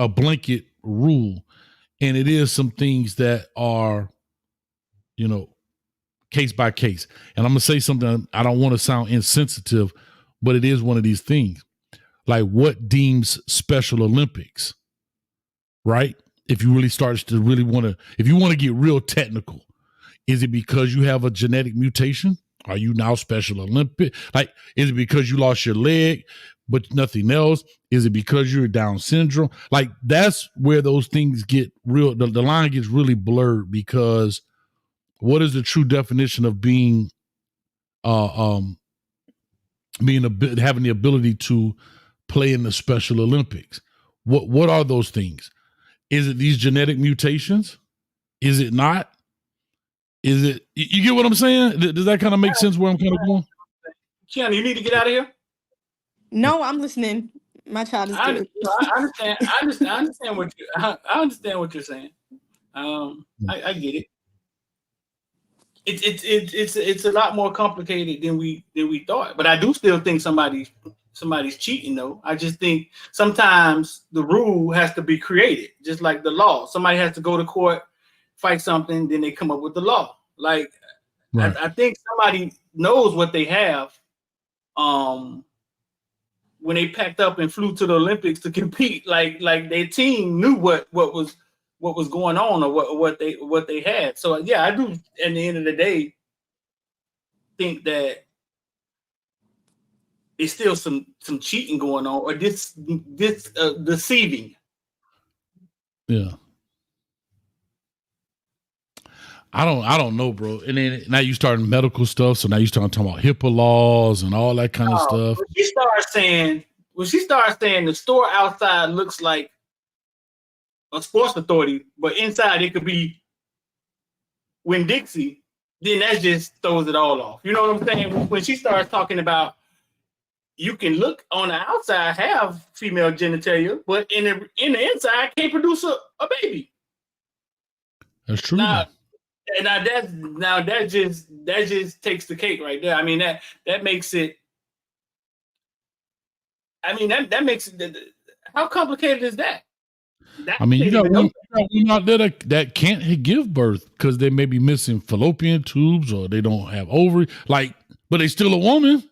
blanket rule. And it is some things that are, case by case. And I'm going to say something, I don't want to sound insensitive, but it is one of these things. Like what deems Special Olympics, right? If you really start to if you want to get real technical, is it because you have a genetic mutation? Are you now Special Olympic? Like, is it because you lost your leg, but nothing else? Is it because you're Down syndrome? Like, that's where those things get real. The line gets really blurred because what is the true definition of being having the ability to play in the Special Olympics? What are those things? Is it these genetic mutations? Is it not? Is it, you get what I'm saying? Does that kind of make sense where I'm kind of going?
Kiana, you need to get out of here.
no, I'm listening. My child is good.
I understand what you're saying. I get it. It's a lot more complicated than we thought. But I do still think somebody's cheating though. I just think sometimes the rule has to be created, just like the law. Somebody has to go to court, fight something, then they come up with the law. Like right. I think somebody knows what they have. When they packed up and flew to the Olympics to compete, like their team knew what was going on or what they had. So yeah, I do. At the end of the day, think that it's still some cheating going on or this deceiving.
Yeah. I don't know, bro. And then now you starting medical stuff, so now you start talking about HIPAA laws and all that kind of stuff.
When she starts saying the store outside looks like a sports authority, but inside it could be Winn-Dixie, then that just throws it all off. You know what I'm saying? When she starts talking about you can look on the outside have female genitalia, but in the inside can't produce a baby.
That's true.
Now that just takes the cake right there. I mean that makes it. I mean that makes it. how complicated is that?
I mean, you got women out there that can't give birth because they may be missing fallopian tubes or they don't have ovary, but they still a woman.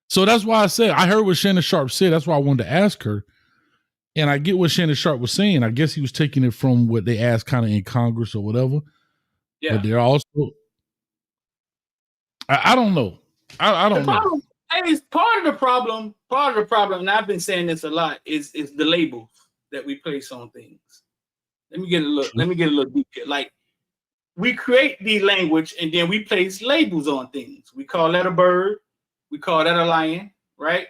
So that's why I said, I heard what Shannon Sharp said. That's why I wanted to ask her. And I get what Shannon Sharp was saying. I guess he was taking it from what they asked kind of in Congress or whatever. Yeah. But they're also, I don't know. I don't know.
Hey, part of the problem, and I've been saying this a lot, is the labels that we place on things. Let me get a little deep here. Like, we create the language and then we place labels on things. We call that a bird. We call that a lion, right?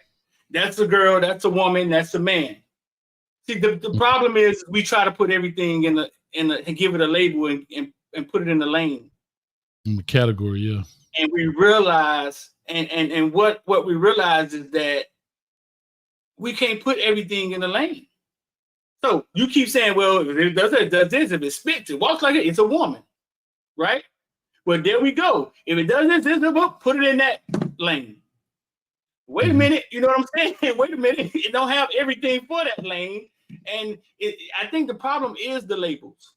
That's a girl, that's a woman, that's a man. See, the problem is we try to put everything and give it a label and put it in the lane.
In the category, yeah.
And we realize, and what we realize is that we can't put everything in the lane. So you keep saying, well, if it does this, if it spits, it walks like it, it's a woman, right? Well, there we go. If it does this, put it in that lane. Wait a minute, you know what I'm saying? Wait a minute, it don't have everything for that lane. And I think the problem is the labels.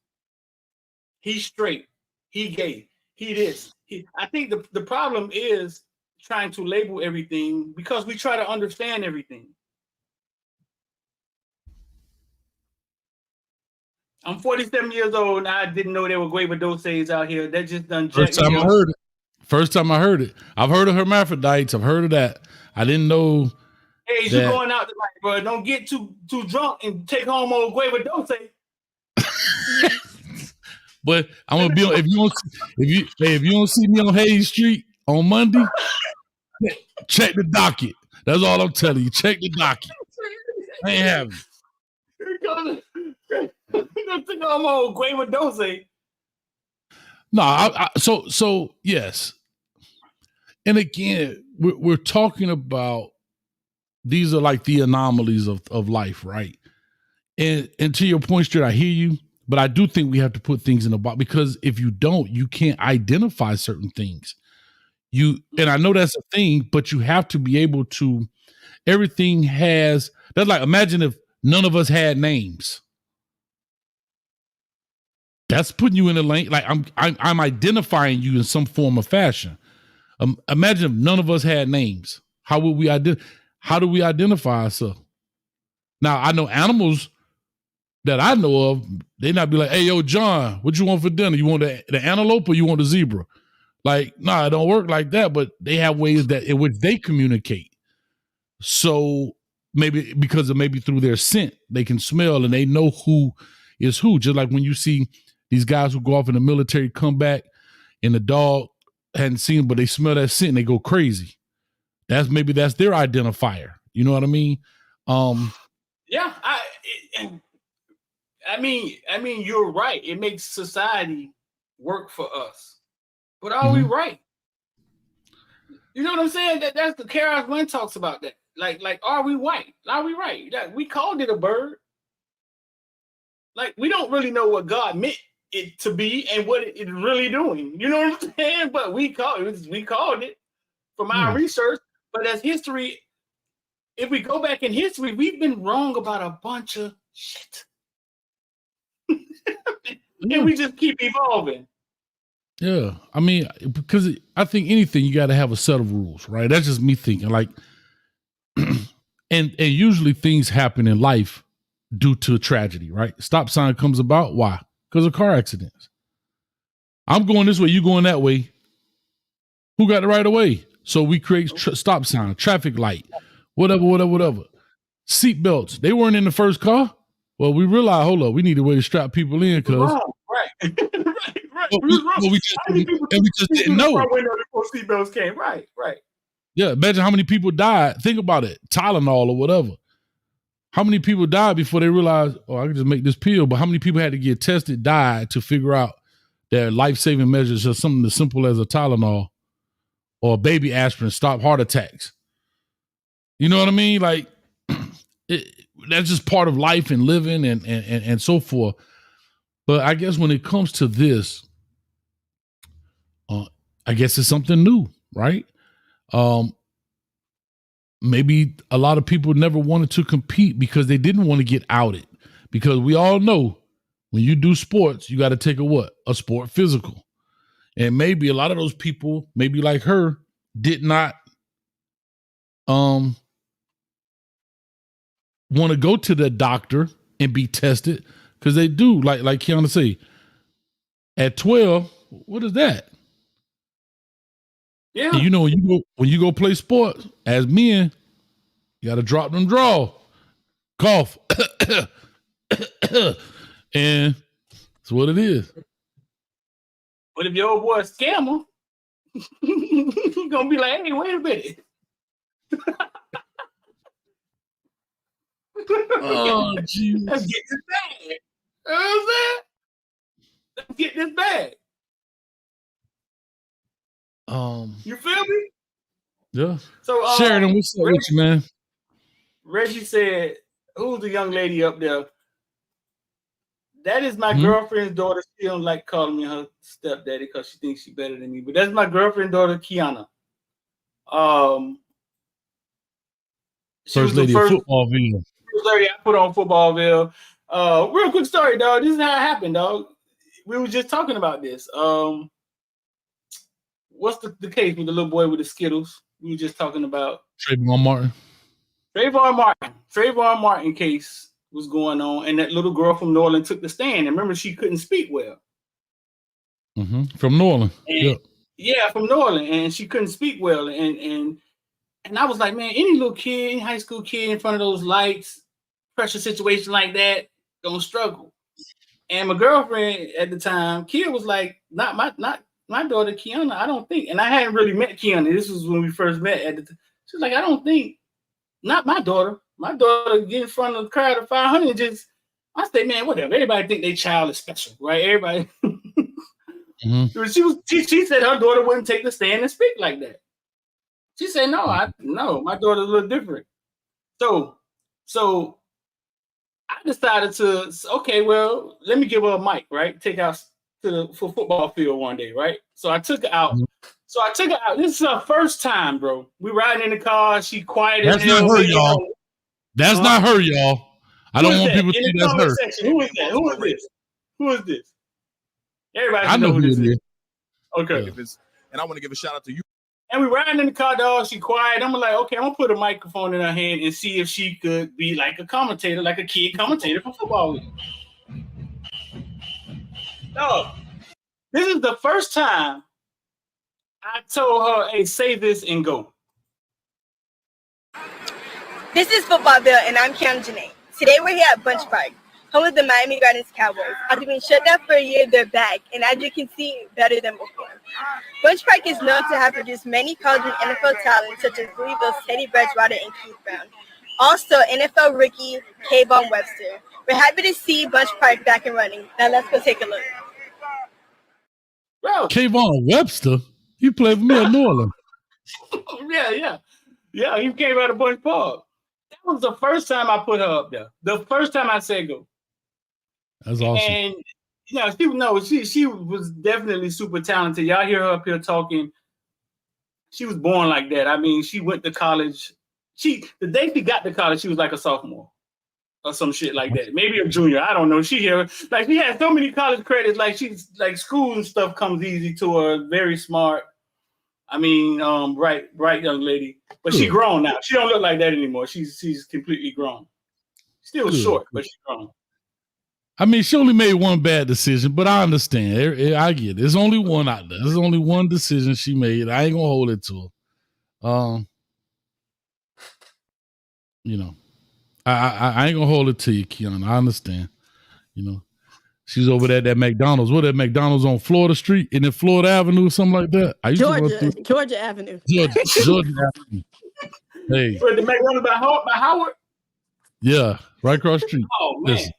He's straight, he gay, he this. I think the problem is trying to label everything because we try to understand everything. I'm 47 years old and I didn't know there were guava doses out here. That just done.
First time I heard it. I've heard of hermaphrodites. I've heard of that. I didn't know.
Hey, you going out tonight, bro? Don't get too drunk and take home old guava dose.
But I'm gonna be on. If you don't see me on Hayes Street on Monday, check the docket. That's all I'm telling you. Check the docket. I ain't having it.
I'm on guava dose.
No, so yes. And again, we're talking about these are like the anomalies of life, right? And to your point, Stuart, I hear you, but I do think we have to put things in the box because if you don't, you can't identify certain things. And I know that's a thing, but you have to be able to. Everything has. That's like imagine if none of us had names. That's putting you in a lane. Like I'm identifying you in some form or fashion. Imagine if none of us had names. How would we How do we identify ourselves? Now I know animals that I know of. They not be like, "Hey, yo, John, what you want for dinner? You want the antelope or you want the zebra?" Like, nah, it don't work like that. But they have ways in which they communicate. So maybe because of maybe through their scent, they can smell and they know who is who. Just like when you see these guys who go off in the military come back and the dog hadn't seen them, but they smell that scent and they go crazy. That's their identifier. You know what I mean?
Yeah, I mean, you're right. It makes society work for us, but are we right? You know what I'm saying? That's the Karas Wynn talks about that. Like, are we white? Are we right? We called it a bird. Like, we don't really know what God meant it to be and what it's really doing. You know what I'm saying? But we called it from our research. But as history, if we go back in history, we've been wrong about a bunch of shit. And we just keep evolving.
Yeah. I mean, because I think anything, you got to have a set of rules, right? That's just me thinking like, and usually things happen in life due to tragedy, right? Stop sign comes about. Why? Because of car accidents. I'm going this way, you going that way. Who got the right of way? So we create stop sign, traffic light, whatever. Seat belts. They weren't in the first car. Well, we realized, hold up, we need a way to strap people in because
right.
we just didn't know.
Before seatbelts came, right.
Yeah, imagine how many people died. Think about it, Tylenol or whatever. How many people died before they realized, oh, I can just make this pill? But how many people had to get tested, died to figure out that life-saving measures are something as simple as a Tylenol or a baby aspirin stop heart attacks? You know what I mean? Like, that's just part of life and living and so forth. But I guess when it comes to this, I guess it's something new, right? maybe a lot of people never wanted to compete because they didn't want to get outed. Because we all know when you do sports, you got to take a sport physical. And maybe a lot of those people, maybe like her, did not want to go to the doctor and be tested, because they do, like Kiana say, at 12, what is that?
Yeah.
And when you go play sports as men, you got to drop them draw, cough, and that's what it is.
But if your old boy a scammer, he's gonna be like, hey, wait a minute.
Oh, geez.
Let's get this bag. You know what I'm saying? Let's get this bag. You feel me?
Yeah.
So
Sheridan, what's up with you, man?
Reggie said, who's the young lady up there? That is my girlfriend's daughter. She don't like calling me her stepdaddy because she thinks she's better than me. But that's my girlfriend's daughter, Kiana.
First lady of Footballville.
First lady I put on Footballville. Real quick story, dog. This is how it happened, dog. We were just talking about this. What's the case with the little boy with the Skittles? We were just talking about
Trayvon Martin.
Trayvon Martin case was going on, and that little girl from New Orleans took the stand. And remember, she couldn't speak well.
From New Orleans.
Yeah, from New Orleans, and she couldn't speak well. And I was like, man, any little kid, any high school kid in front of those lights, pressure situation like that, don't struggle. And my girlfriend at the time, Kia, was like, not my daughter, Kiana, I don't think. And I hadn't really met Kiana. This was when we first met. She was like, I don't think, not my daughter. My daughter get in front of the crowd of 500 and just, I say, man, whatever. Everybody think their child is special, right? Everybody. She said her daughter wouldn't take the stand and speak like that. She said, no, my daughter's a little different. So I decided to, okay, well, let me give her a mic, right? Take out for football field one day, right? So I took her out. This is her first time, bro. We riding in the car. She quiet as hell.
That's not her, y'all. That's not her, y'all. I don't want people to think that's her.
Who is that? Who is this? Everybody
I know who this is.
Okay.
And I want to give a shout out to you.
And we riding in the car, dog. She quiet. I'm like, okay, I'm gonna put a microphone in her hand and see if she could be like a commentator, like a kid commentator for football. Dog, this is the first time I told her, hey, say this and go.
This is Footballville, and I'm Cam Janae. Today we're here at Bunch Park, home of the Miami Gardens Cowboys. After being shut down for a year, they're back, and as you can see, better than before. Bunch Park is known to have produced many college and NFL talents, such as Louisville's Teddy Bridgewater and Keith Brown. Also, NFL rookie Kayvon Webster. We're happy to see Bunch Park back and running. Now let's go take a look.
Bro.
Kayvon Webster? He played for me at New Orleans.
Yeah, he came out of Bunch Park. That was the first time I put her up there. The first time I said go.
That's awesome.
And she was definitely super talented. Y'all hear her up here talking. She was born like that. I mean, she went to college. The day she got to college, she was like a sophomore or some shit like that. Maybe a junior. I don't know. She had so many college credits. Like she's like school and stuff comes easy to her. Very smart. I mean, bright young lady. But she grown now. She don't look like that anymore. She's completely grown. Still short, but she's grown.
I mean, she only made one bad decision, but I understand. I get it. There's only one out there. There's only one decision she made. I ain't gonna hold it to her. I ain't gonna hold it to you, Kiana. I understand. She's over there at that McDonald's. What, that McDonald's on Florida Street and then Florida Avenue or something like that? I used
Georgia Avenue.
Georgia Avenue. Hey.
Wait, the McDonald's by Howard?
Yeah, right across the street.
Oh, man. Listen.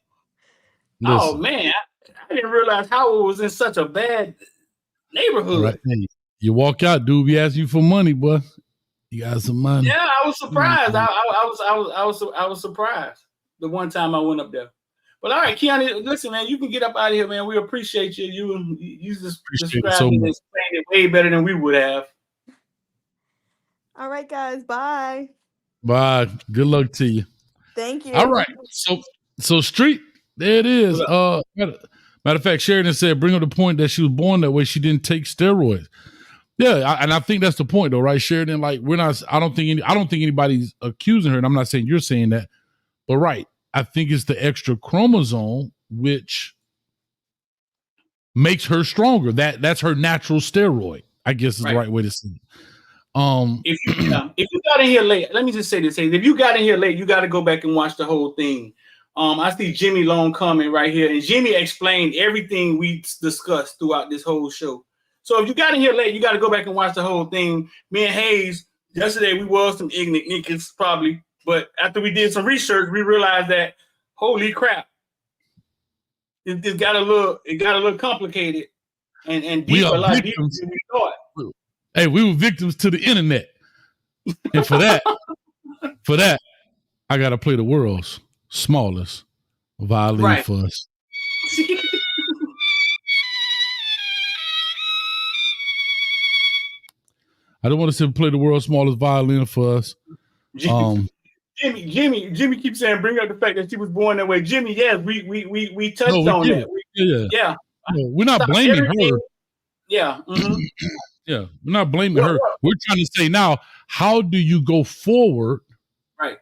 Oh, man. I didn't realize Howard was in such a bad neighborhood. Right.
Hey, you walk out, dude, be asking you for money, boy. You got some money.
Yeah, I was surprised. I was surprised the one time I went up there. But all right, Kiana, listen, man, you can get up out of here, man. We appreciate you. You just described it and explained it way better than we would have.
All right, guys. Bye.
Bye. Good luck to you.
Thank you.
All right. So Street, there it is. Matter of fact, Sheridan said, bring up the point that she was born that way. She didn't take steroids. Yeah, and I think that's the point, though, right, Sheridan? Like, we're not. I don't think anybody's accusing her, and I'm not saying you're saying that, but right. I think it's the extra chromosome which makes her stronger. That's her natural steroid, I guess is the right way to say it.
If you got in here late, let me just say this: if you got in here late, you got to go back and watch the whole thing. I see Jimmy Long coming right here, and Jimmy explained everything we discussed throughout this whole show. So if you got in here late, you got to go back and watch the whole thing. Me and Hayes, yesterday we was some ignorant niggas probably, but after we did some research, we realized that holy crap, it got a little complicated and deeper, a lot deeper than we thought.
Hey, we were victims to the internet, and for that, I got to play the world's smallest violin for us. I don't want to say play the world's smallest violin for us.
Jimmy keeps saying, bring up the fact that she was born that way. Jimmy, yes, we touched on that. Yeah.
No, we're not blaming her.
Yeah. Mm-hmm.
Yeah, we're not blaming her. We're trying to say now, how do you go forward?
Right.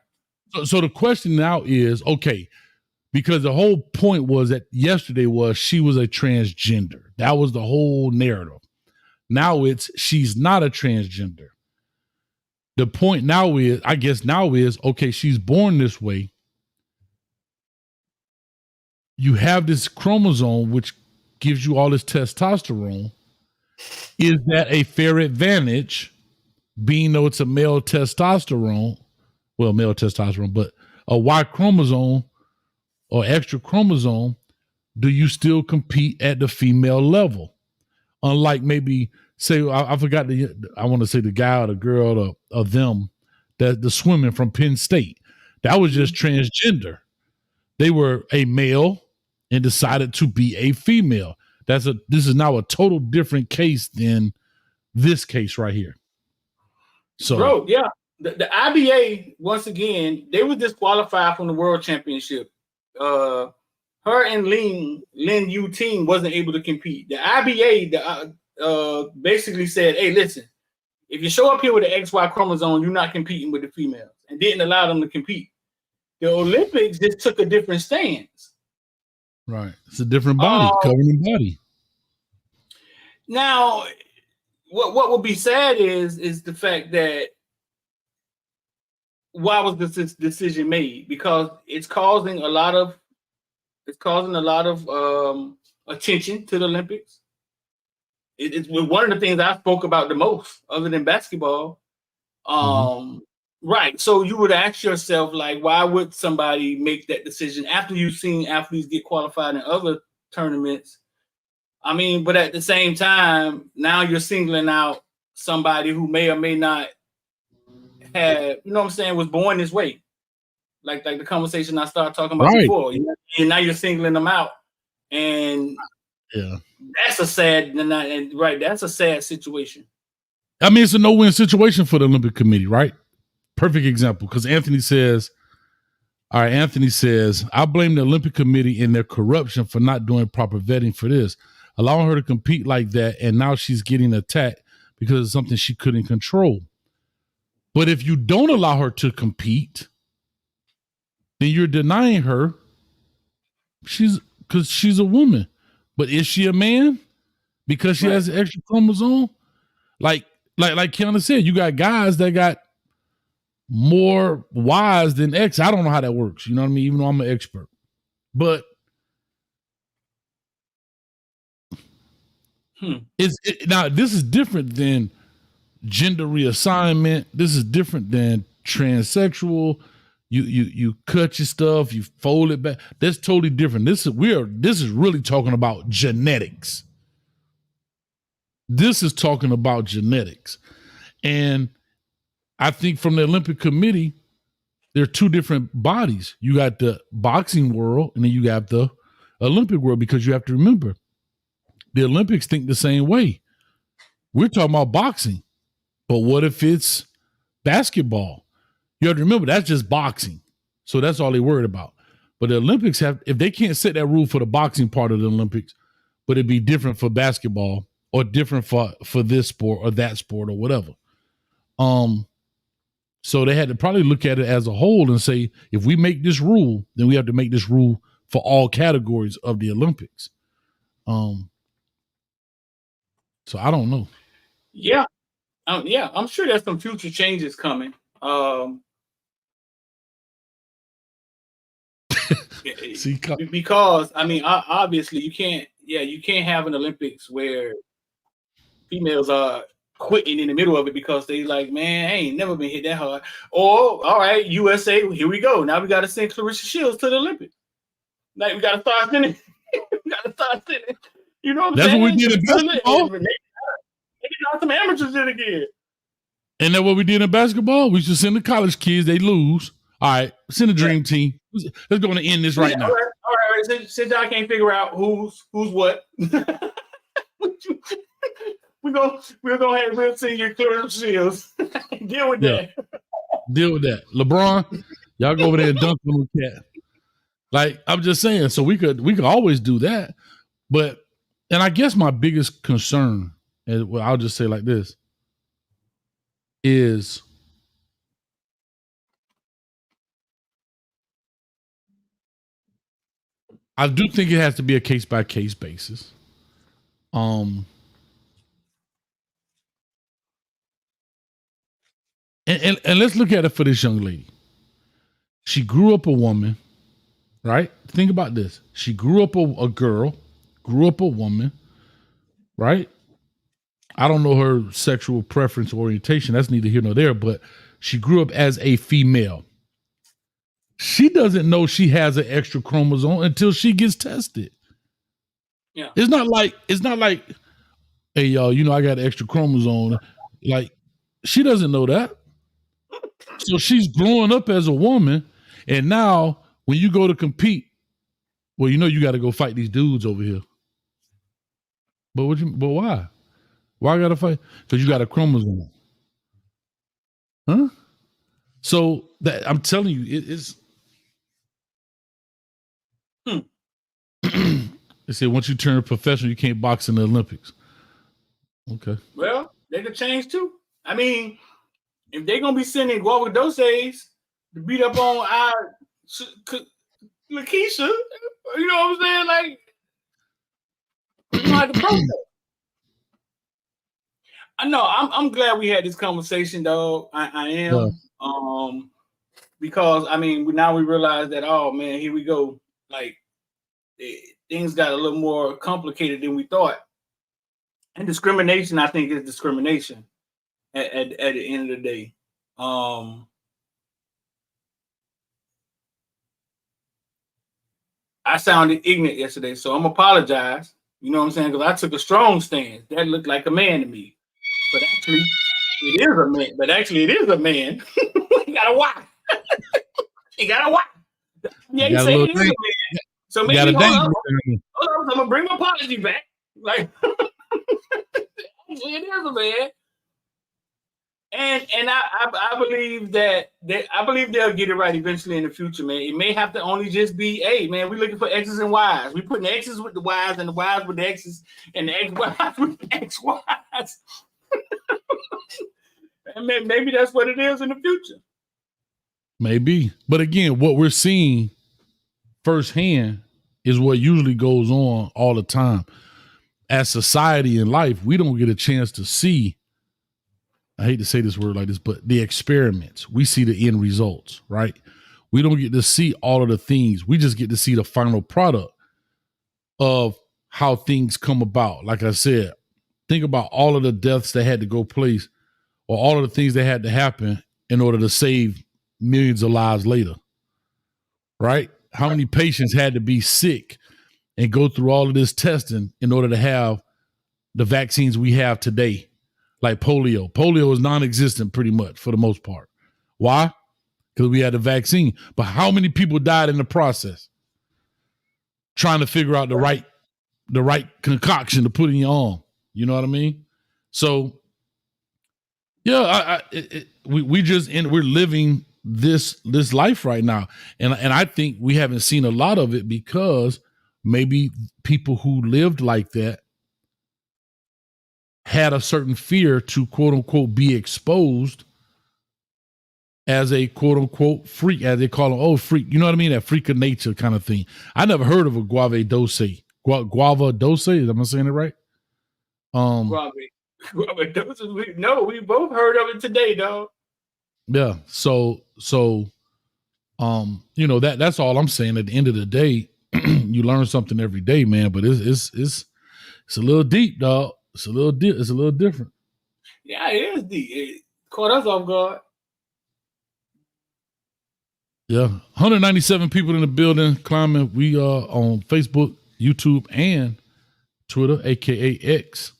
So the question now is, okay, because the whole point was that yesterday was she was a transgender. That was the whole narrative. Now she's not a transgender. The point now is, okay, she's born this way. You have this chromosome, which gives you all this testosterone. Is that a fair advantage, being though it's a male testosterone, but a Y chromosome or extra chromosome, do you still compete at the female level? Unlike maybe, say, I forgot I want to say the guy or the girl or them, that the swimming from Penn State, that was just transgender. They were a male and decided to be a female. This is now a total different case than this case right here. So,
bro, yeah, the IBA, once again, they were disqualified from the World Championship. Her and Lin Yu team wasn't able to compete. The IBA basically said, hey, listen, if you show up here with an XY chromosome, you're not competing with the females, and didn't allow them to compete. The Olympics just took a different stance.
Right. It's a different body, covering the body.
Now, what would be sad is the fact that why was this decision made? Because it's causing a lot of attention to the Olympics. It's one of the things I spoke about the most, other than basketball. Right. So you would ask yourself, like, why would somebody make that decision after you've seen athletes get qualified in other tournaments? I mean, but at the same time, now you're singling out somebody who may or may not have, you know what I'm saying, was born this way. Like the conversation I started talking about before. And now you're singling them out. And that's a sad, that's a sad situation.
I mean, it's a no-win situation for the Olympic Committee, right? Perfect example, because Anthony says, I blame the Olympic Committee and their corruption for not doing proper vetting for this, allowing her to compete like that, and now she's getting attacked because of something she couldn't control. But if you don't allow her to compete, then you're denying her because she's a woman. But is she a man? Because she has an extra chromosome? Like Kiana said, you got guys that got more Y's than X. I don't know how that works. You know what I mean? Even though I'm an expert. But now this is different than gender reassignment. This is different than transsexual. You cut your stuff, you fold it back. That's totally different. This is really talking about genetics. This is talking about genetics. And I think from the Olympic Committee, there are two different bodies. You got the boxing world and then you got the Olympic world, because you have to remember, the Olympics think the same way. We're talking about boxing, but what if it's basketball? You have to remember that's just boxing. So that's all they're worried about. But the Olympics if they can't set that rule for the boxing part of the Olympics, but it'd be different for basketball or different for this sport or that sport or whatever. So they had to probably look at it as a whole and say, if we make this rule, then we have to make this rule for all categories of the Olympics. So I don't know.
Yeah. I'm sure there's some future changes coming. Because I mean, obviously you can't have an Olympics where females are quitting in the middle of it because they like, man, I ain't never been hit that hard. Or all right, USA, here we go. Now we got to send Clarissa Shields to the Olympics. Like we got to start sending. You know what I'm saying?
That's what we did in basketball.
They got some amateurs in again.
And then what we did in basketball, we should send the college kids. They lose. All right, send a dream team. Let's go and end this right now.
All right. Since I can't figure out who's what, we'll send you Clarissa Shields. Deal with that.
Deal with that. LeBron, y'all go over there and dunk on the cat. Like I'm just saying, so we could always do that. But and I guess my biggest concern, and well, I'll just say like this, is I do think it has to be a case by case basis. And let's look at it for this young lady. She grew up a woman, right? Think about this. She grew up a girl, grew up a woman, right? I don't know her sexual preference or orientation. That's neither here nor there, but she grew up as a female. She doesn't know she has an extra chromosome until she gets tested.
Yeah.
It's not like, hey, y'all, I got an extra chromosome. Like, she doesn't know that. So she's growing up as a woman. And now when you go to compete, well, you got to go fight these dudes over here. But why? Why I got to fight? Because you got a chromosome. Huh? So that I'm telling you, it's. They say once you turn professional, you can't box in the Olympics. Okay.
Well, they could change too. I mean, if they're gonna be sending Guavadoses to beat up on our Lakeisha, you know what I'm saying? Like, you don't have to protest. I know. I'm glad we had this conversation, though. I am. Yeah. Because I mean, now we realize that. Oh man, here we go. Like, things got a little more complicated than we thought. And discrimination, I think, is discrimination. At the end of the day, I sounded ignorant yesterday, so I'm apologize. You know what I'm saying? Because I took a strong stance. That looked like a man to me. But actually, it is a man. You gotta watch. You gotta watch. Yeah, you say it is a man. So maybe hold on. I'm gonna bring my apology back. Like, it is a man. And I believe that they'll get it right eventually in the future, man. It may have to only just be, hey, man, we're looking for X's and Y's. We're putting the X's with the Y's and the Y's with the X's and the XY's with the XY's. And maybe that's what it is in the future.
Maybe. But again, what we're seeing firsthand is what usually goes on all the time. As society in life, we don't get a chance to see, I hate to say this word like this, but the experiments. We see the end results, right? We don't get to see all of the things. We just get to see the final product of how things come about. Like I said, think about all of the deaths that had to go place or all of the things that had to happen in order to save millions of lives later, right? How many patients had to be sick and go through all of this testing in order to have the vaccines we have today, like polio. Polio is non-existent pretty much for the most part. Why? Because we had the vaccine. But how many people died in the process trying to figure out the right concoction to put in your arm? You know what I mean? So, yeah, we're living this life right now. And I think we haven't seen a lot of it because maybe people who lived like that had a certain fear to quote unquote be exposed as a quote unquote freak, as they call them, oh freak, you know what I mean? That freak of nature kind of thing. I never heard of a guava dose. Guava dose, am I saying it right?
Guava dose. No, we both heard of it today, dog.
Yeah. So you know, that's all I'm saying. At the end of the day, you learn something every day, man. But it's a little deep, dog. It's a little different.
Yeah, it is deep. It caught us off guard.
Yeah, 197 people in the building climbing. We are on Facebook, YouTube, and Twitter, aka X.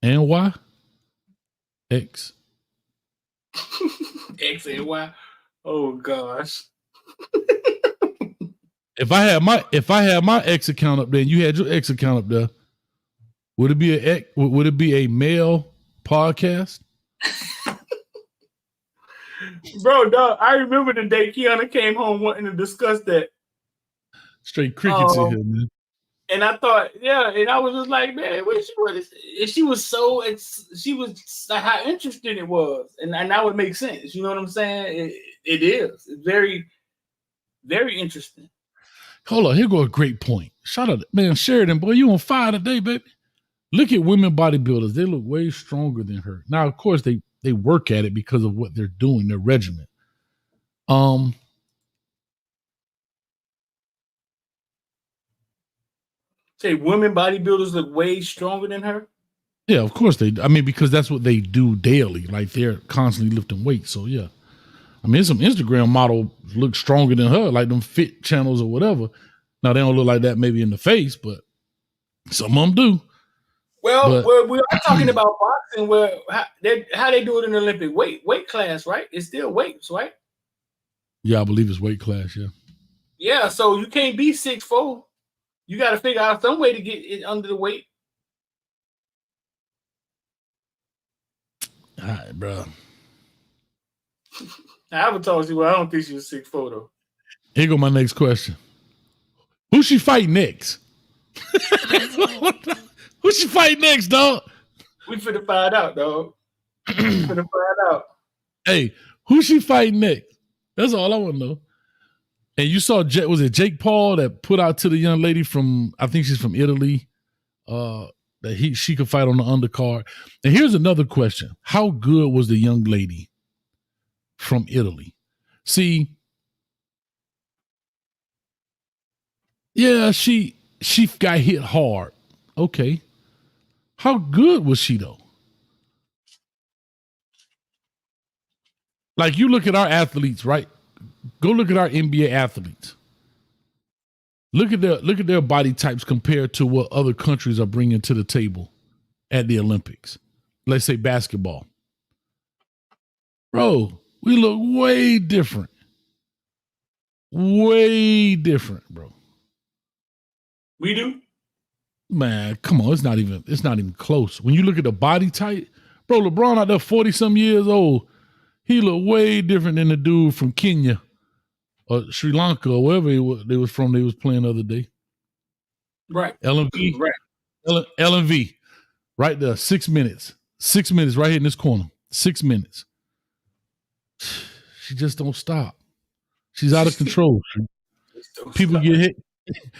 And Y? X.
X and Y. Oh gosh.
If I had my X account up there and you had your X account up there, would it be a male podcast?
Bro, dog, I remember the day Kiana came home wanting to discuss that.
Straight crickets in here, man.
And I thought, yeah, and I was just like, man, what she was? And she was like how interesting it was, and that would make sense. You know what I'm saying? It is. It's very, very interesting.
Hold on, here go a great point. Shout out, man, Sheridan, boy, you on fire today, baby. Look at women bodybuilders; they look way stronger than her. Now, of course, they work at it because of what they're doing, their regimen.
Say women bodybuilders look way stronger than her?
Yeah, of course they do. I mean, because that's what they do daily. Like they're constantly lifting weights. So yeah. I mean, some Instagram model look stronger than her, like them fit channels or whatever. Now they don't look like that maybe in the face, but some of them do.
Well, we are talking about boxing where how they do it in the Olympic weight class, right? It's still weights, right?
Yeah, I believe it's weight class, yeah.
Yeah, so you can't be 6'4". You got to figure out some way to get it under the weight.
All right, bro.
I would told you, well, I don't think she was 6'4", though.
Here go my next question. Who she fight next? Who she fight next, dog?
We finna find out, dog. We finna find out.
Hey, who she fighting next? That's all I want to know. And you saw, was it Jake Paul that put out to the young lady from, I think she's from Italy, that she could fight on the undercard. And here's another question. How good was the young lady from Italy? See, yeah, she got hit hard. Okay. How good was she though? Like you look at our athletes, right? Go look at our NBA athletes. Look at their body types compared to what other countries are bringing to the table at the Olympics. Let's say basketball. Bro, we look way different. Way different, bro.
We do?
Man, come on. It's not even close. When you look at the body type, bro, LeBron out there 40-some years old, he looked way different than the dude from Kenya or Sri Lanka or wherever they was from. They was playing the other day.
Right.
LMV.
Right.
LMV. Right there. 6 minutes. 6 minutes right here in this corner. 6 minutes. She just don't stop. She's out of control. People get hit.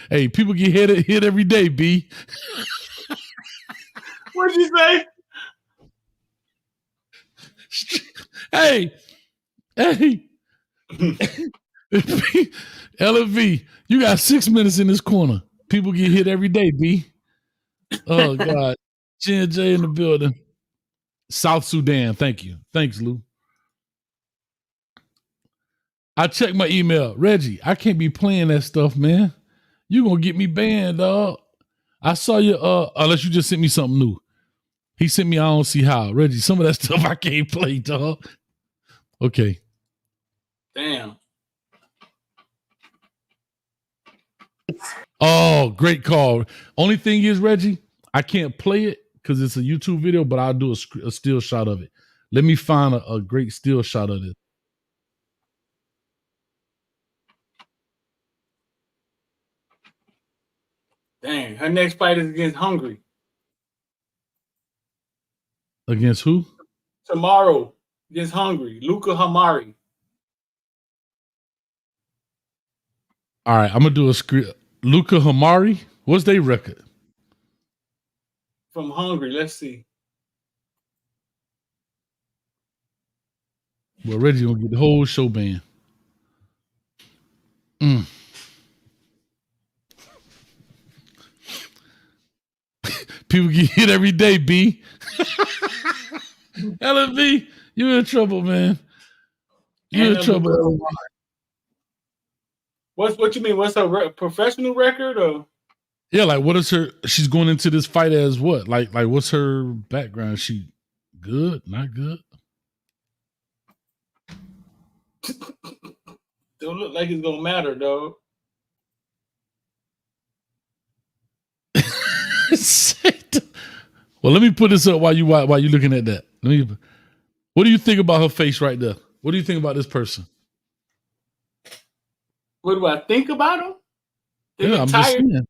Hey, people get hit every day, B.
What'd you say?
Hey. LFV, you got 6 minutes in this corner. People get hit every day, B. Oh, God. J in the building. South Sudan. Thank you. Thanks, Lou. I checked my email. Reggie, I can't be playing that stuff, man. You gonna get me banned, dog. I saw you, unless you just sent me something new. He sent me, I don't see how. Reggie, some of that stuff I can't play, dog. Okay.
Damn.
Oh, great call. Only thing is, Reggie, I can't play it because it's a YouTube video, but I'll do a still shot of it. Let me find a great still shot of it.
Dang, her next fight is against Hungary.
Against who?
Tomorrow against Hungary. Luca Hamari.
All right, I'm gonna do a script. Luca Hamari. What's their record?
From Hungary. Let's see.
Well, Reggie gonna get the whole show banned. People get hit every day, B. LFB, you in trouble, man. You in trouble.
What you mean? What's her professional record or?
Yeah, like what is her? She's going into this fight as what? Like what's her background? She good? Not good?
Don't look like it's gonna matter, dog.
Well, let me put this up while you looking at that. What do you think about her face right there? What do you think about this person?
What do I think about them? They
I'm
look
just
tired.
saying.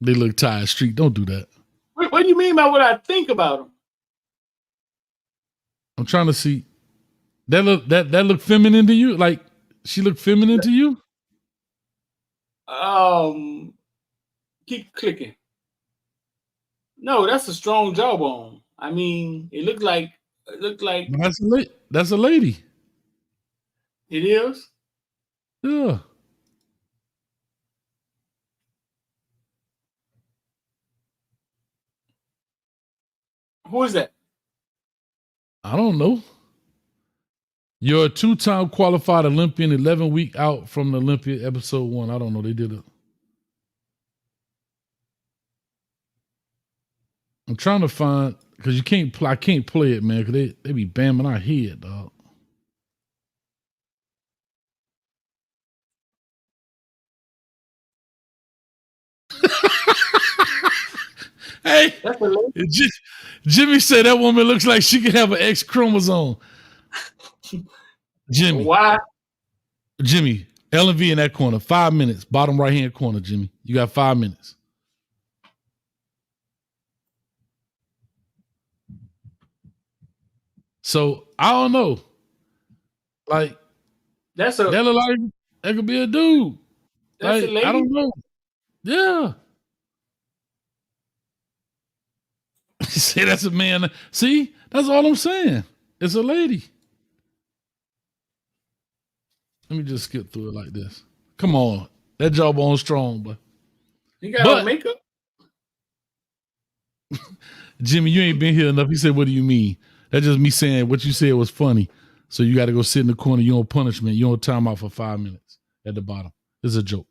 They look tired. Street, don't do that.
What do you mean by what I think about them?
I'm trying to see. That look feminine to you? Like she look feminine to you?
Keep clicking. No, that's a strong jawbone. I mean, it looked like.
That's a lady.
It is.
Yeah.
Who is that?
I don't know. You're a 2-time qualified Olympian, 11-week out from the Olympia episode 1. I don't know. They did it. I'm trying to find because I can't play it, man, because they be bamming our head, dog. Hey, Jimmy said that woman looks like she could have an X chromosome. Jimmy.
Why?
Jimmy, L&V in that corner. 5 minutes. Bottom right-hand corner, Jimmy. You got 5 minutes. So, I don't know. Like, that look like that could be a dude.
That's
like,
a lady?
I don't know. Yeah. See, that's a man. See, that's all I'm saying. It's a lady. Let me just skip through it like this. Come on. That jawbone strong, but
you got makeup.
Jimmy, you ain't been here enough. He said, what do you mean? That's just me saying what you said was funny. So you got to go sit in the corner. You on punishment. You on timeout for 5 minutes at the bottom. It's a joke.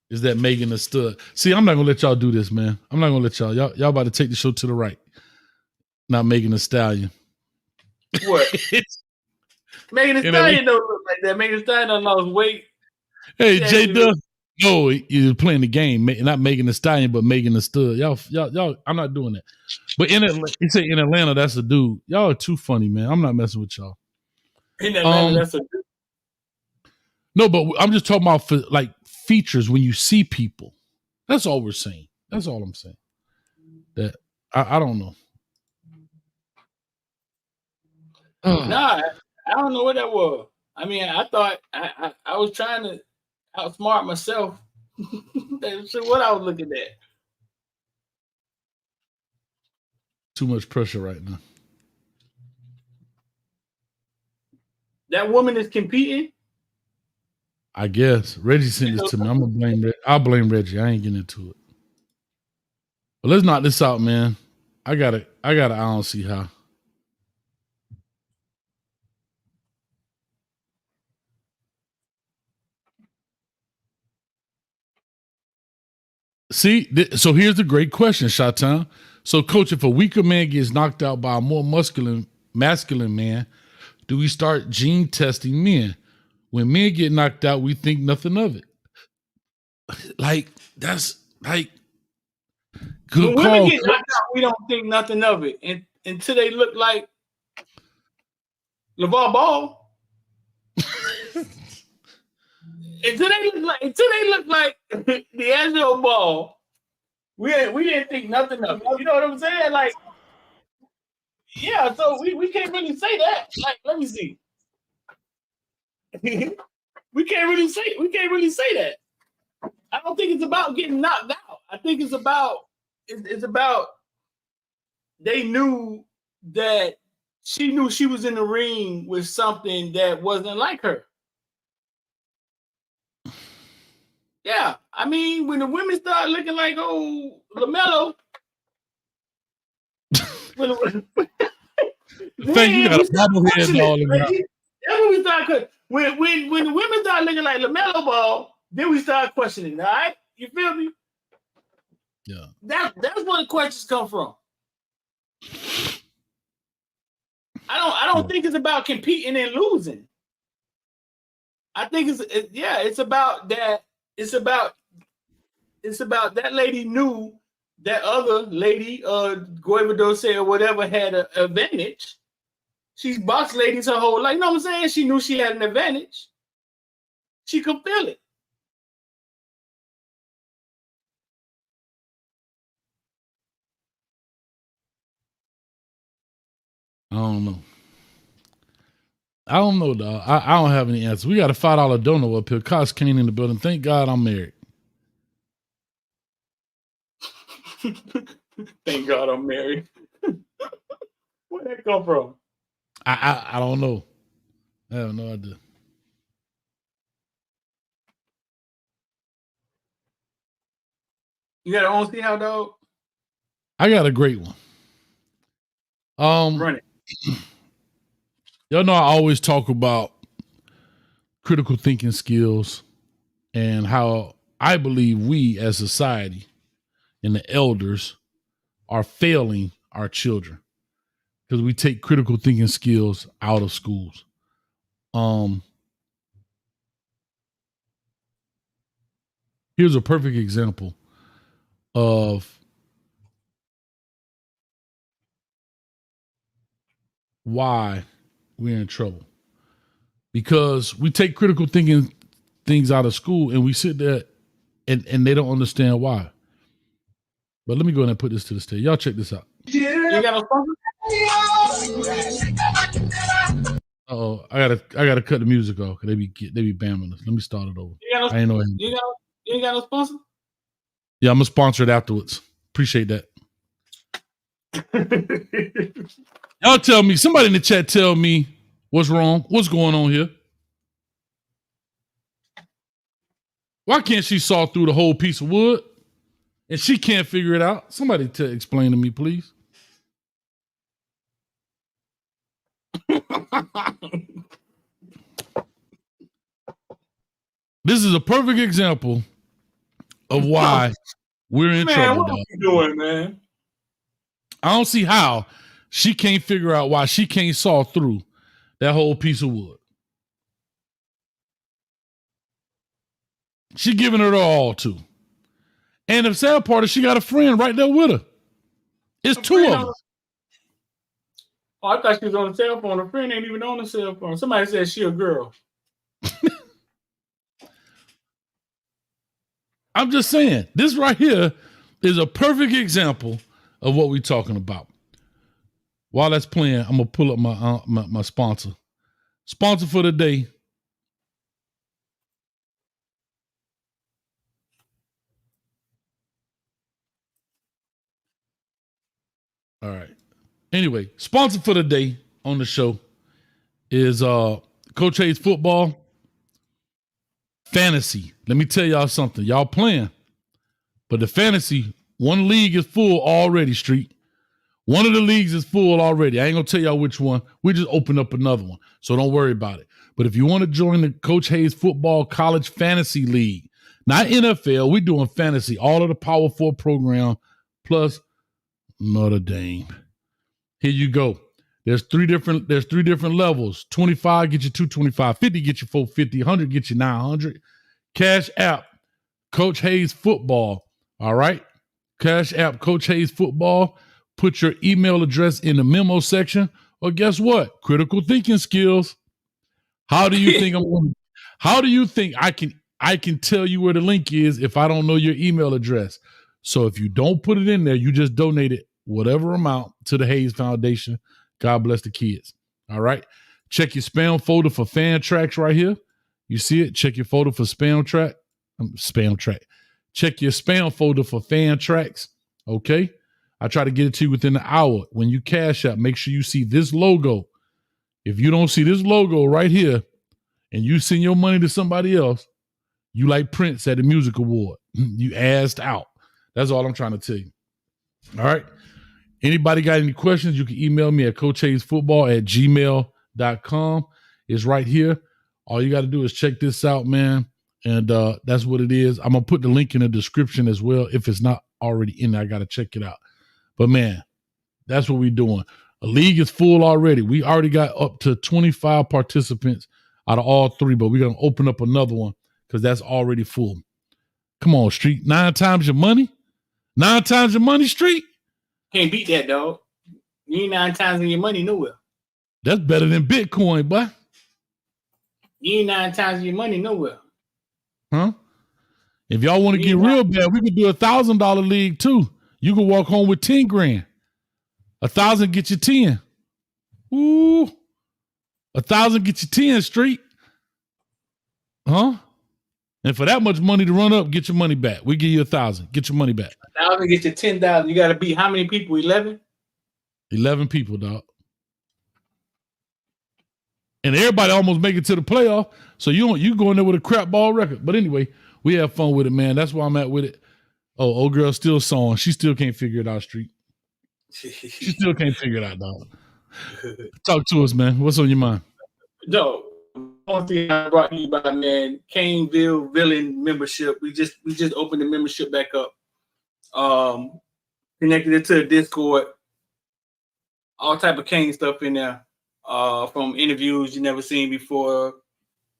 Is that Megan the Stud? See, I'm not gonna let y'all do this, man. I'm not gonna let y'all. Y'all about to take the show to the right. Not Megan the Stallion.
What? Megan the Stallion don't look like that. Megan the Stallion done lost weight.
Hey, J Duff. No, you're playing the game. Not Megan the Stallion, but Megan the Stud. Y'all. I'm not doing that. But he said in Atlanta, that's a dude. Y'all are too funny, man. I'm not messing with y'all.
In Atlanta, that's a dude.
No, but I'm just talking about for like features when you see people. That's all we're saying. That's all I'm saying. That I don't know.
Nah, I don't know what that was. I mean, I thought I was trying to outsmart myself. That's what I was looking at.
Too much pressure right now.
That woman is competing?
I guess. Reggie sent this to me. I'm gonna blame Reggie. I'll blame Reggie. I ain't getting into it. But let's knock this out, man. I don't see how. See, so here's the great question, Shatan. So, coach, if a weaker man gets knocked out by a more masculine man, do we start gene testing men? When men get knocked out, we think nothing of it. Like, that's like good
when
call.
Women get knocked out, we don't think nothing of it. And until they look like LeVar Ball. until they look like the Angelo Ball, we didn't think nothing of it. You know what I'm saying? Like, yeah, so we can't really say that. Like, let me see. we can't really say that. I don't think it's about getting knocked out. I think it's about they knew that she knew she was in the ring with something that wasn't like her. Yeah, I mean, when the women start looking like LaMelo, when the women start looking like LaMelo Ball, then we start questioning. All right, you feel me?
Yeah,
that's where the questions come from. I don't think it's about competing and losing. I think it's about that. It's about that lady knew that other lady, Guevadose or whatever, had an advantage. She's boxed ladies her whole life. You know what I'm saying? She knew she had an advantage. She could feel it.
I don't know, dog. I don't have any answers. We got a $5 donor up here. Cost Kane in the building. Thank God I'm married.
Thank God I'm married. Where'd that come from?
I don't know. I have no idea.
You got your own see how, dog?
I got a great one.
Run it.
Y'all know I always talk about critical thinking skills and how I believe we as society and the elders are failing our children because we take critical thinking skills out of schools. Here's a perfect example of why we're in trouble. Because we take critical thinking things out of school and we sit there and they don't understand why. But let me go ahead and put this to the stage. Y'all check this out.
You got no sponsor?
Uh-oh, I gotta cut the music off because they be bamming us. Let me start it over. I ain't know
you ain't got no sponsor?
Yeah, I'm gonna sponsor it afterwards. Appreciate that. Y'all tell me, somebody in the chat tell me what's wrong, what's going on here. Why can't she saw through the whole piece of wood and she can't figure it out? Somebody explain to me, please. This is a perfect example of why we're in trouble.
What are you doing, man?
I don't see how she can't figure out why she can't saw through that whole piece of wood. She giving it all to. And the sad part is she got a friend right there with her. It's two of them.
Oh, I thought she was on the cell phone. Her friend ain't even on the cell phone. Somebody said she a girl.
I'm just saying, this right here is a perfect example of what we're talking about. While that's playing, I'm gonna pull up my sponsor. Sponsor for the day. All right. Anyway, sponsor for the day on the show is Coach Hayes Football Fantasy. Let me tell y'all something. Y'all playing, but the fantasy, one league is full already, Street. One of the leagues is full already. I ain't gonna tell y'all which one. We just opened up another one, so don't worry about it. But if you want to join the Coach Hayes Football College Fantasy League, not NFL, we're doing fantasy, all of the Power 4 program plus Notre Dame. Here you go. There's three different levels. 25 get you 225, 50 get you 450, 100 get you 900. Cash App, Coach Hayes Football. All right. Cash App, Coach Hayes Football. Put your email address in the memo section. Or guess what? Critical thinking skills. How do you think I can I can tell you where the link is if I don't know your email address. So if you don't put it in there, you just donated whatever amount to the Hayes Foundation. God bless the kids. All right. Check your spam folder for fan tracks right here. You see it? Check your folder for spam track. Check your spam folder for fan tracks. Okay. I try to get it to you within an hour. When you cash out, make sure you see this logo. If you don't see this logo right here and you send your money to somebody else, you like Prince at the music award. You asked out. That's all I'm trying to tell you. All right. Anybody got any questions, you can email me at coachhayesfootball@gmail.com. It's right here. All you got to do is check this out, man. And that's what it is. I'm going to put the link in the description as well. If it's not already in there, I got to check it out. But, man, that's what we're doing. A league is full already. We already got up to 25 participants out of all three, but we're going to open up another one because that's already full. Come on, Street. 9 times your money? 9 times your money, Street?
Can't beat that, dog. You ain't 9 times your money nowhere.
That's better than Bitcoin, boy.
You ain't 9 times your money nowhere.
Huh? If y'all want to get real bad, we could do $1,000 league too. You can walk home with 10 grand. 1,000 get you 10. Ooh. 1,000 get you 10, Street. Huh? And for that much money to run up, get your money back. We give you 1,000. Get your money back.
1,000 get you 10,000. You got to beat how many people? 11?
11 people, dog. And everybody almost make it to the playoff. So you go in there with a crap ball record. But anyway, we have fun with it, man. That's why I'm at with it. Oh, old girl still sawing. She still can't figure it out, Street. She still can't figure it out, dog. Talk to us, man. What's on your mind?
No, one thing I brought you by, man, Caneville Villain membership. We just opened the membership back up. Connected it to the Discord. All type of Kane stuff in there. From interviews you never seen before.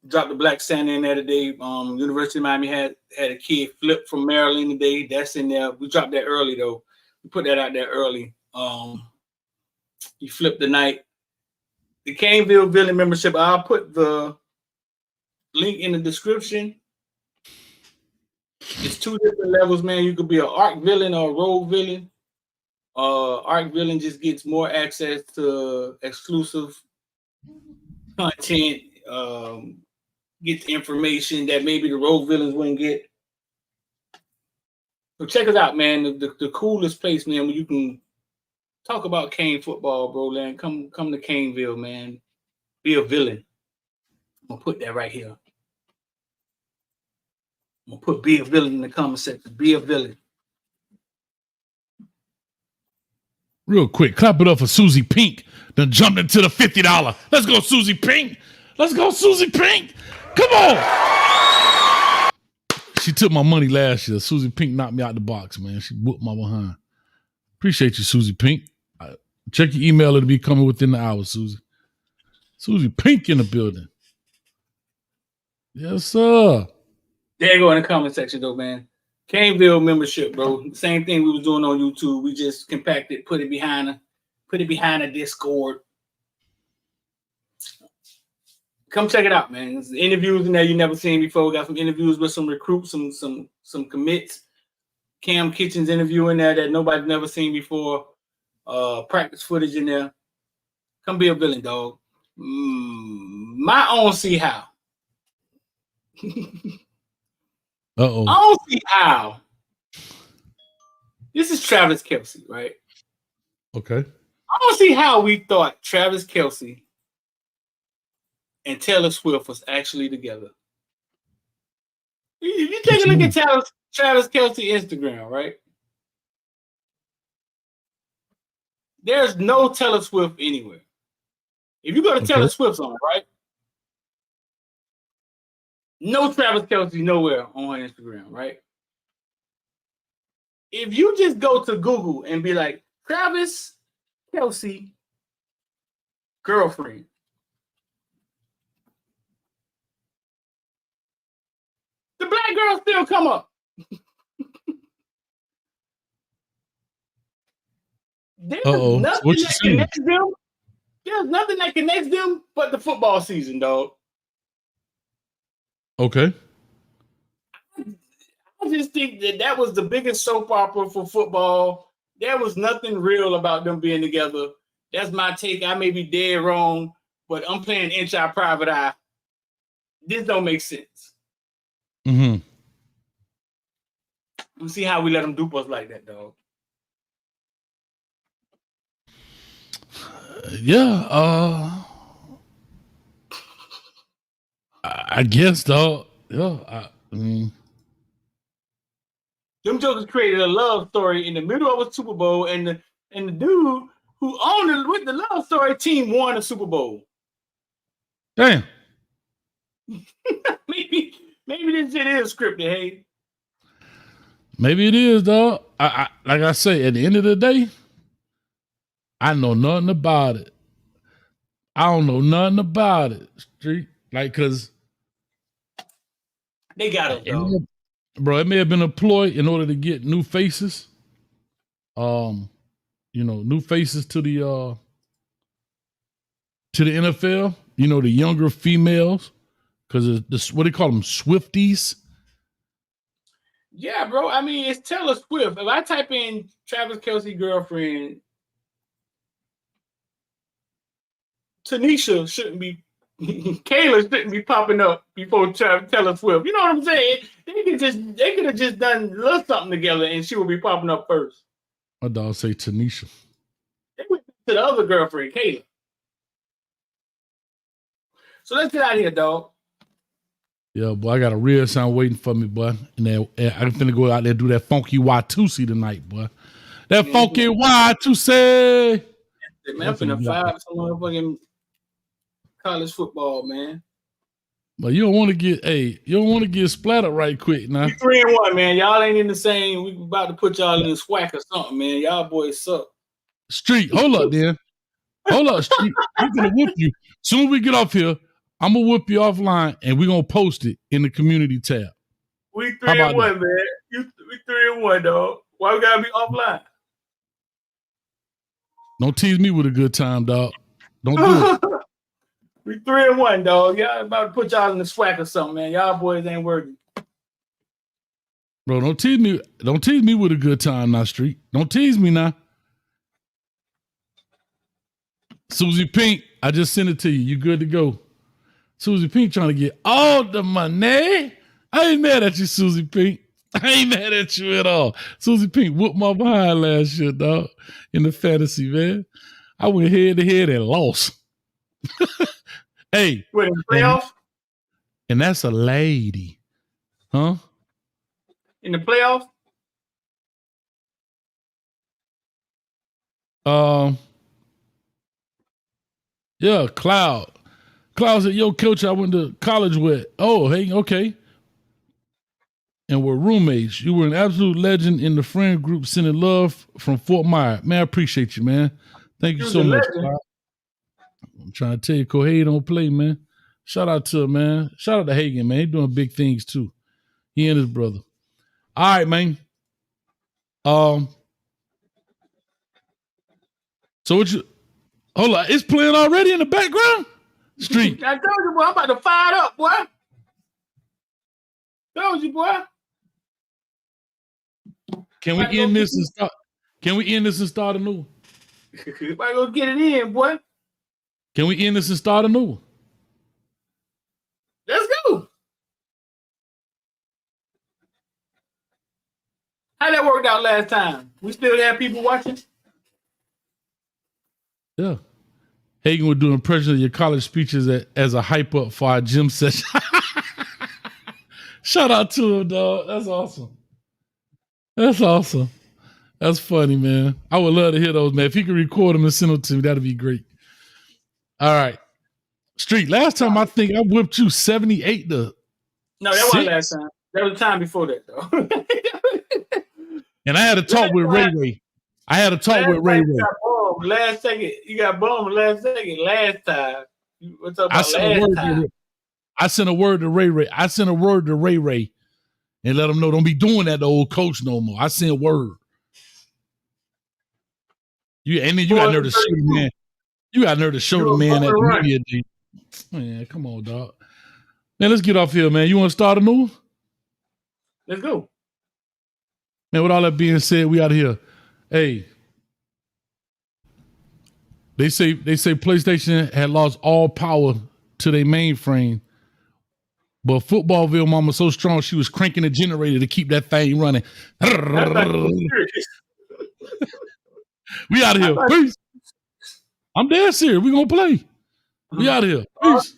Dropped the Black Santa in there today. University of Miami had a kid flip from Maryland today. That's in there. We dropped that early though. We put that out there early. He flipped the night. The Caneville Villain membership. I'll put the link in the description. It's 2 different levels, man. You could be an arc villain or a rogue villain. Arc villain just gets more access to exclusive content, gets information that maybe the rogue villains wouldn't get. So check us out, man. The coolest place, man, where you can talk about Kane football, bro, man. Come to Caneville, man. Be a villain. I'm gonna put that right here. I'm gonna put be a villain in the comment section. Be a villain.
Real quick, clap it up for Susie Pink. Then jumped into the $50. Let's go, Susie Pink. Let's go, Susie Pink. Come on. She took my money last year. Susie Pink knocked me out the box, man. She whooped my behind. Appreciate you, Susie Pink. Check your email. It'll be coming within the hour, Susie. Susie Pink in the building. Yes, sir.
There you go in the comment section, though, man. Caneville membership, bro. Same thing we was doing on YouTube. We just compacted, put it behind a Discord. Come check it out, man. There's interviews in there you never seen before. We got some interviews with some recruits, some commits. Cam Kitchen's interview in there that nobody's never seen before. Practice footage in there. Come be a villain, dog. My own see how.
Uh-oh.
I don't see how. This is Travis Kelce, right?
Okay.
I don't see how we thought Travis Kelce and Taylor Swift was actually together. If you take a look at Travis Kelce Instagram, right? There's no Taylor Swift anywhere. If you go to Taylor Swift's on, right? No Travis Kelce nowhere on her Instagram, right? If you just go to Google and be like, Travis Kelce girlfriend, the black girl still come up. There's nothing that connects them. There's nothing that connects them but the football season, dog.
Okay.
I just think that was the biggest soap opera for football. There was nothing real about them being together. That's my take. I may be dead wrong, but I'm playing Inch Eye Private Eye. This don't make sense.
Mm-hmm.
We'll see how we let them dupe us like that, dog.
Yeah, I guess, dog. Yeah,
them jokers created a love story in the middle of a Super Bowl, and the dude who owned it with the love story team won a Super Bowl.
Damn.
maybe this shit is scripted, hey.
Maybe it is, dog. I like I say, at the end of the day, I know nothing about it. I don't know nothing about it, Street. Like, cause
they got it, dog.
Bro, it may have been a ploy in order to get new faces. New faces to the NFL. You know, the younger females, because this what they call them, Swifties.
Yeah, bro. I mean, it's Taylor Swift. If I type in Travis Kelce girlfriend, Tanisha shouldn't be, Kayla shouldn't be popping up before Taylor Swift. You know what I'm saying? They could have just done a little something together, and she would be popping up first.
My dog say Tanisha.
They went to the other girlfriend, Kayla. So let's get out of here, dog.
Yeah, boy, I got a real sound waiting for me, boy. And I'm finna go out there and do that funky Y2C tonight, boy. That funky Y2C.
Man, I'm finna fire some motherfucking college football, man.
But you don't want to get splattered right quick now.
We 3-1, man. Y'all ain't in the same. We about to put y'all in the SWAC or something, man. Y'all boys suck.
Street, hold up, then. Hold up, Street. I'm gonna whip you. Soon as we get off here, I'm gonna whip you offline, and we're gonna post it in the community tab.
We 3-1, man. We 3-1, dog. Why we gotta be offline?
Don't tease me with a good time, dog. Don't do it.
We 3-1, dog. Y'all about to put y'all in the SWAC or something, man. Y'all boys ain't worthy.
Bro, don't tease me. Don't tease me with a good time now, Street. Don't tease me now. Susie Pink, I just sent it to you. You good to go. Susie Pink trying to get all the money. I ain't mad at you, Susie Pink. I ain't mad at you at all. Susie Pink whooped my behind last year, dog, in the fantasy, man. I went head to head and lost. Hey.
Wait, in the playoffs?
And that's a lady. Huh?
In the playoffs?
Yeah, Cloud. Cloud said, yo, coach, I went to college with. Oh, hey, okay. And we're roommates. You were an absolute legend in the friend group, sending love from Fort Myers. Man, I appreciate you, man. Thank you so much, Cloud. I'm trying to tell you, Kohei don't play, man. Shout out to him, man. Shout out to Hagen, man. He's doing big things, too. He and his brother. All right, man. So what you... Hold on, it's playing already in the background? Street.
I told you, boy, I'm about to fire it up, boy. Told you, boy.
Can we end this and start? Can we end this and start a new one?
Everybody go get it in, boy.
Can we end this and start a new one?
Let's go. How that worked out last time? We still have people watching?
Yeah. Hagen would do impressions of your college speeches as a hype up for our gym session. Shout out to him, dog. That's awesome. That's awesome. That's funny, man. I would love to hear those, man. If he could record them and send them to me, that'd be great. All right. Street, last time I think I whipped you 78 to
No, that wasn't last time. That was the time before that, though.
And I had a talk with Ray Ray. I had a talk with Ray Ray.
Last second, you got bombed last second. Last time. What's up about last time?
I sent a word to Ray Ray. I sent a word to Ray Ray and let him know don't be doing that to old coach no more. I sent a word. And then you got nerve to show the man. You got nerve to show the man at the media day. Man, come on, dog. Man, let's get off here, man. You want to start a new one?
Let's go.
Man, with all that being said, we out here. Hey, they say PlayStation had lost all power to their mainframe, but Footballville mama so strong she was cranking the generator to keep that thing running. We out of here. Peace. I'm dead serious. We gonna play. We out of here. Peace.